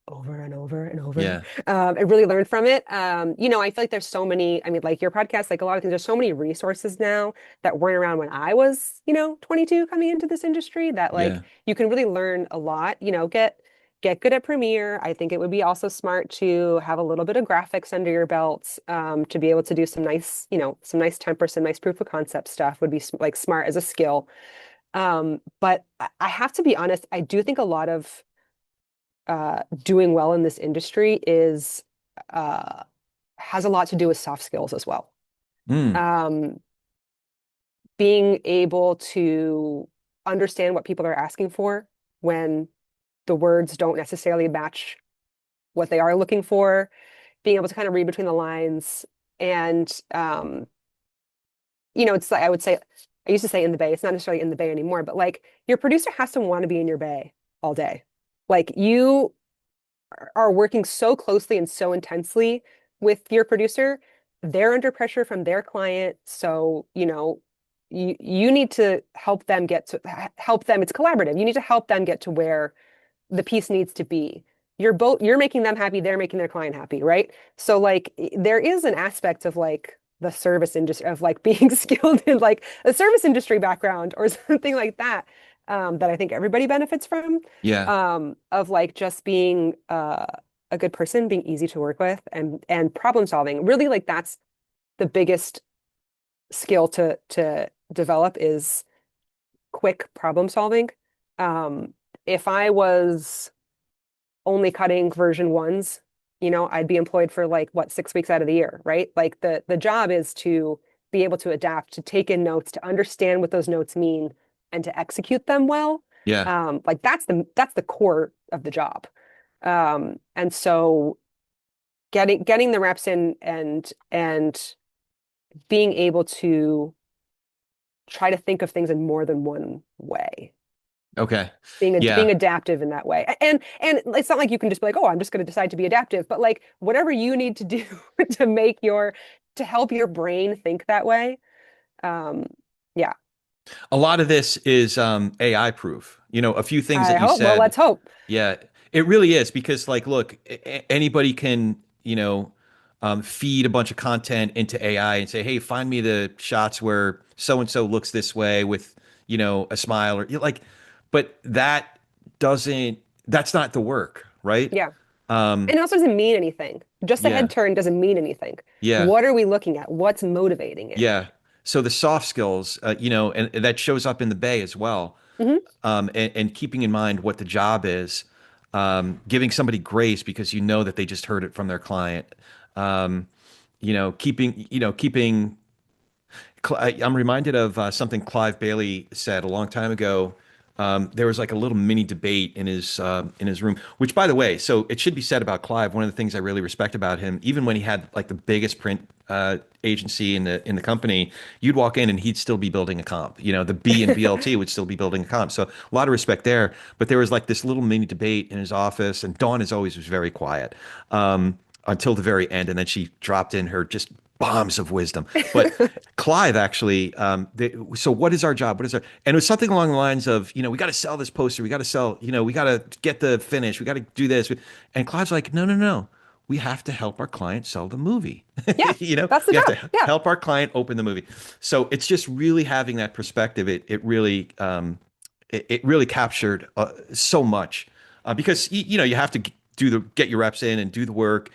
B: over and over and over,
A: Yeah.
B: and really learn from it. I feel like there's so many, I mean, like your podcast, like a lot of things, there's so many resources now that weren't around when I was, 22 coming into this industry that like
A: Yeah.
B: you can really learn a lot, get good at Premiere. I think it would be also smart to have a little bit of graphics under your belt, to be able to do some nice temper, some nice proof of concept stuff would be like smart as a skill. But I have to be honest, I do think a lot of doing well in this industry uh, has a lot to do with soft skills as well.
A: Mm.
B: Um, Being able to understand what people are asking for when the words don't necessarily match what they are looking for, being able to kind of read between the lines. And, it's like, I used to say in the Bay, it's not necessarily in the Bay anymore, but like your producer has to want to be in your Bay all day. Like you are working so closely and so intensely with your producer, they're under pressure from their client. So, you need to help them it's collaborative. You need to help them get to where the piece needs to be. you're making them happy, they're making their client happy, right? So like there is an aspect of like the service industry of like being skilled in like a service industry background or something like that, that I think everybody benefits from,
A: Yeah.
B: of like just being a good person, being easy to work with, and problem solving. Really, like that's the biggest skill to develop is quick problem solving. If I was only cutting version ones, I'd be employed for like what, 6 weeks out of the year, right? Like the job is to be able to adapt, to take in notes, to understand what those notes mean, and to execute them well.
A: Yeah.
B: Like that's the core of the job. And so getting the reps in and being able to try to think of things in more than one way,
A: Okay.
B: being
A: Yeah.
B: adaptive in that way. And it's not like you can just be like, oh, I'm just going to decide to be adaptive, but like whatever you need to do to to help your brain think that way. Um, yeah,
A: A lot of this is AI proof. A few things
B: I
A: that you
B: hope. Well,
A: said.
B: let's hope.
A: Yeah, it really is because, like, look, anybody can, feed a bunch of content into AI and say, "Hey, find me the shots where so and so looks this way with, a smile," or like, but doesn't. That's not the work, right?
B: Yeah.
A: Um,
B: And it also doesn't mean anything. Just a head
A: yeah,
B: turn doesn't mean anything.
A: yeah.
B: What are we looking at? What's motivating it?
A: Yeah. So the soft skills, and that shows up in the Bay as well.
B: Hmm.
A: And keeping in mind what the job is, giving somebody grace because you know that they just heard it from their client. Um, keeping. I'm reminded of something Clive Bailey said a long time ago. There was like a little mini debate in his room, which, by the way, so it should be said about Clive. One of the things I really respect about him, even when he had like the biggest print agency in the company, you'd walk in and he'd still be building a comp. The B and BLT would still be building a comp. So a lot of respect there. But there was like this little mini debate in his office, and Dawn is always was very quiet until the very end, and then she dropped in her just bombs of wisdom. But Clive actually, so what is our job? What is our, and it was something along the lines of, we got to sell this poster. We got to sell, we got to get the finish. We got to do this. And Clive's like, no, no, no. We have to help our client sell the movie.
B: Yeah, that's the
A: We have
B: job.
A: to
B: Yeah.
A: help our client open the movie. So it's just really having that perspective. It really captured so much because you have to get your reps in and do the work.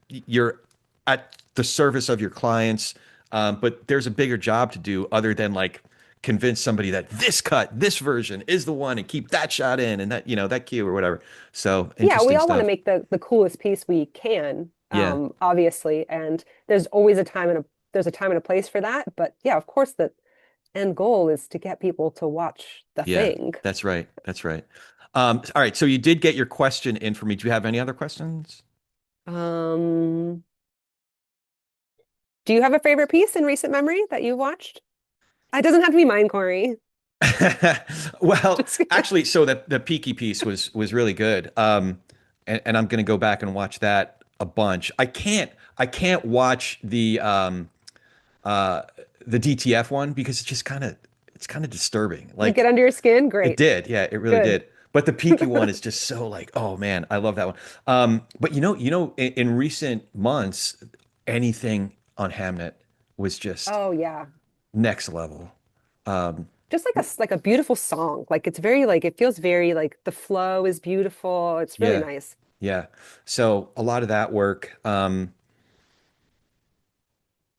A: You're at the service of your clients, but there's a bigger job to do other than like convince somebody that this version is the one and keep that shot in and that that cue or whatever. So
B: Yeah, we
A: interesting
B: all want to
A: stuff.
B: make the coolest piece we can,
A: Yeah,
B: obviously, and there's always a time and a place for that. But yeah, of course, the end goal is to get people to watch the
A: yeah,
B: thing.
A: that's right. That's right. All right, so you did get your question in for me. Do you have any other questions?
B: Um, do you have a favorite piece in recent memory that you've watched? It doesn't have to be mine, Corey.
A: Well,
B: Just
A: actually, so the Peaky piece was really good. And I'm gonna go back and watch that a bunch. I can't watch uh the DTF one because it's kind of disturbing.
B: you
A: Like
B: get under your skin.
A: it
B: Great.
A: did, yeah, it really
B: Good.
A: did. But the Peaky one is just so like, oh man, I love that one. But in recent months, anything on Hamnet was just
B: Oh yeah.
A: next level. Um,
B: Just like a beautiful song. Like it's very like it feels very like the flow is beautiful. It's really
A: yeah.
B: nice.
A: Yeah. So a lot of that work.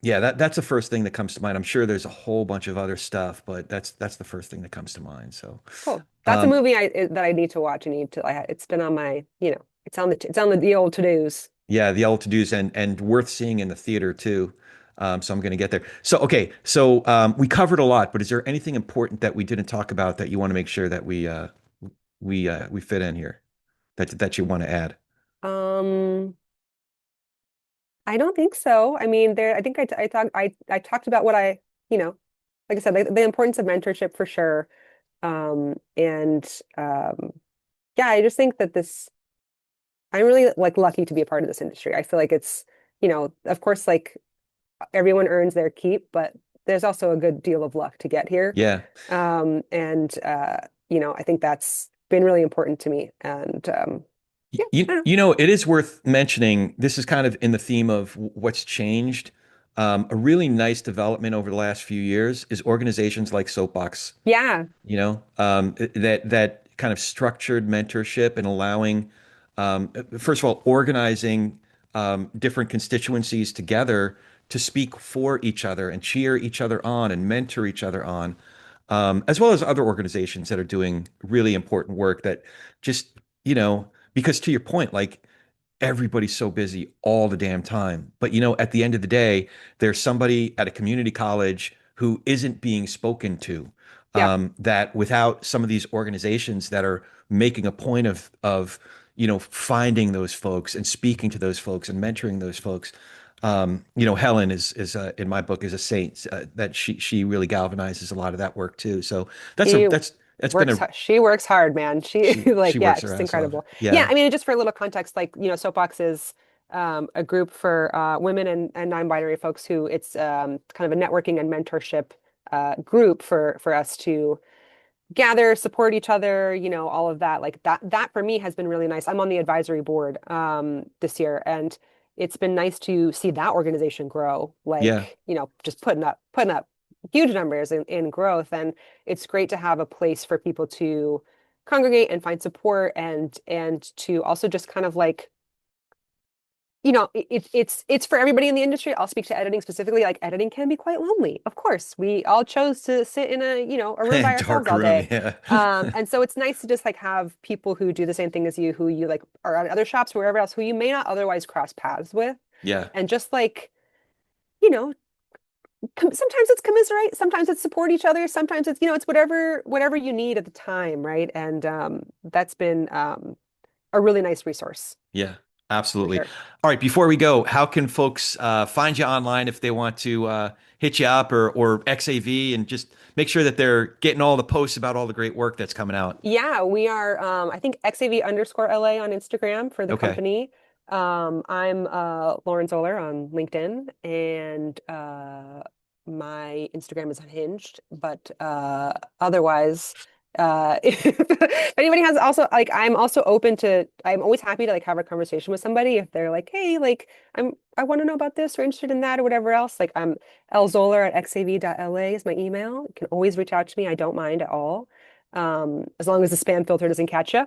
A: Yeah, that's the first thing that comes to mind. I'm sure there's a whole bunch of other stuff, but that's the first thing that comes to mind. So,
B: Cool. That's a
A: um,
B: movie that I need to watch. I need to. It's been on my, it's on the old to-dos.
A: yeah, the all to-dos and worth seeing in the theater too. So I'm going to get there. So okay, so we covered a lot, but is there anything important that we didn't talk about that you want to make sure that we fit in here that you want to add?
B: Um, I don't think so. I mean, I think I talked about what you know, like I said, like the importance of mentorship for sure. And yeah, I just think that I'm really like lucky to be a part of this industry. I feel like it's, of course, like everyone earns their keep, but there's also a good deal of luck to get here.
A: Yeah.
B: And I think that's been really important to me. And Yeah, I don't know.
A: It is worth mentioning. This is kind of in the theme of what's changed. A really nice development over the last few years is organizations like Soapbox.
B: Yeah,
A: That kind of structured mentorship and allowing, first of all, organizing different constituencies together to speak for each other and cheer each other on and mentor each other on, as well as other organizations that are doing really important work that just, because to your point, like everybody's so busy all the damn time. But at the end of the day, there's somebody at a community college who isn't being spoken to.
B: yeah.
A: That without some of these organizations that are making a point of finding those folks and speaking to those folks and mentoring those folks. Helen is in my book is a saint, that she really galvanizes a lot of that work too. So that's a
B: She
A: that's been a
B: she works hard, man. She like,
A: she
B: yeah,
A: works her
B: just
A: ass off.
B: incredible. Yeah,
A: Yeah.
B: I mean, just for a little context, like, Soapbox is a group for women and non-binary folks who it's kind of a networking and mentorship group for us to gather, support each other, all of that. Like that for me has been really nice. I'm on the advisory board this year, and it's been nice to see that organization grow,
A: Yeah.
B: like, just putting up huge numbers in growth. And it's great to have a place for people to congregate and find support, and to also just kind of like, it's for everybody in the industry. I'll speak to editing specifically. Like, editing can be quite lonely. Of course, we all chose to sit in a room by ourselves
A: Dark
B: all
A: room.
B: day.
A: Yeah.
B: And so it's nice to just like have people who do the same thing as you, who you like are at other shops, wherever else, who you may not otherwise cross paths with,
A: Yeah.
B: and just like, you know, sometimes it's commiserate, sometimes it's support each other, sometimes it's, it's whatever you need at the time, right? And that's been a really nice resource
A: Yeah,
B: for
A: absolutely.
B: sure.
A: All right, before we go, how can folks find you online if they want to hit you up, or XAV, and just make sure that they're getting all the posts about all the great work that's coming out?
B: Yeah, we are, I think XAV_LA on Instagram for the
A: Okay.
B: company. I'm Lauren Zoller on LinkedIn, and my Instagram is unhinged, but otherwise, if anybody has also like, I'm always happy to like have a conversation with somebody if they're like, hey, like I want to know about this or interested in that or whatever else. Like, I'm lzoller@xav.la is my email. You can always reach out to me. I don't mind at all, as long as the spam filter doesn't catch you.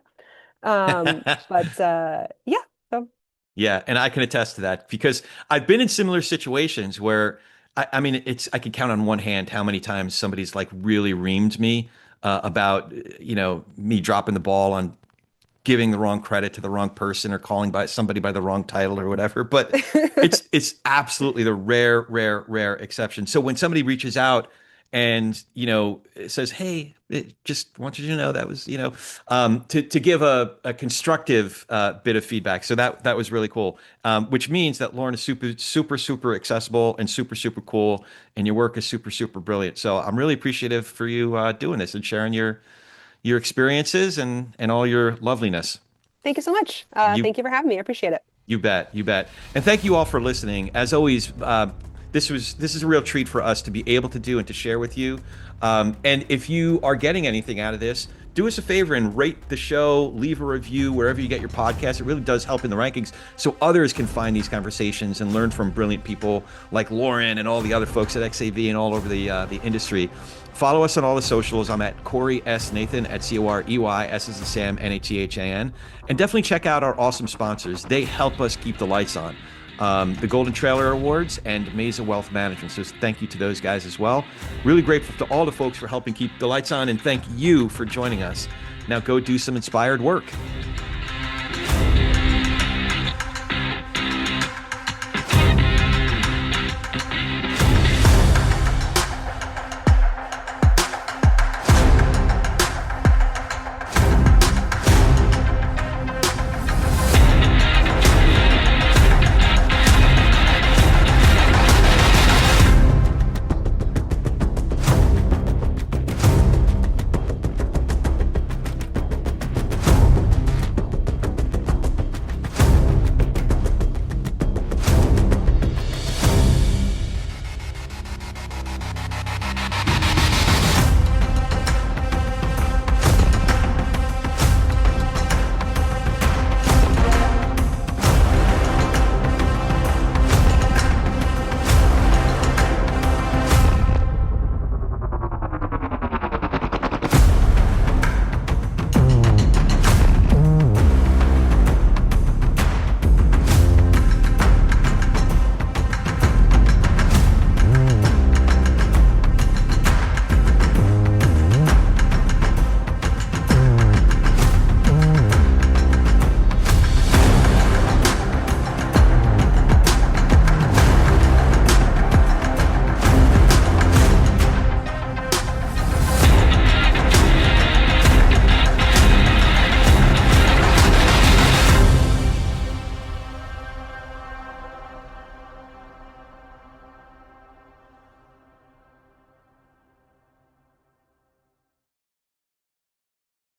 B: But yeah, so
A: Yeah, and I can attest to that because I've been in similar situations where I mean, I can count on one hand how many times somebody's like really reamed me about me dropping the ball on giving the wrong credit to the wrong person or calling by somebody by the wrong title or whatever. But it's absolutely the rare exception. So when somebody reaches out and says, "Hey, just wanted you to know that was to give a constructive bit of feedback." So that was really cool. Which means that Lauren is super accessible and super cool, and your work is super brilliant. So I'm really appreciative for you doing this and sharing your experiences and all your loveliness.
B: thank you so much.
A: You
B: Thank you for having me. I appreciate it.
A: you bet, you bet. And thank you all for listening. As always, this is a real treat for us to be able to do and to share with you. And if you are getting anything out of this, do us a favor and rate the show, leave a review wherever you get your podcast. It really does help in the rankings so others can find these conversations and learn from brilliant people like Lauren and all the other folks at XAV and all over the industry. Follow us on all the socials. I'm at Corey S. Nathan at Corey, S as in Sam, Nathan. And definitely check out our awesome sponsors. They help us keep the lights on. The Golden Trailer Awards and Mesa Wealth Management. So thank you to those guys as well. Really grateful to all the folks for helping keep the lights on, and thank you for joining us. Now go do some inspired work.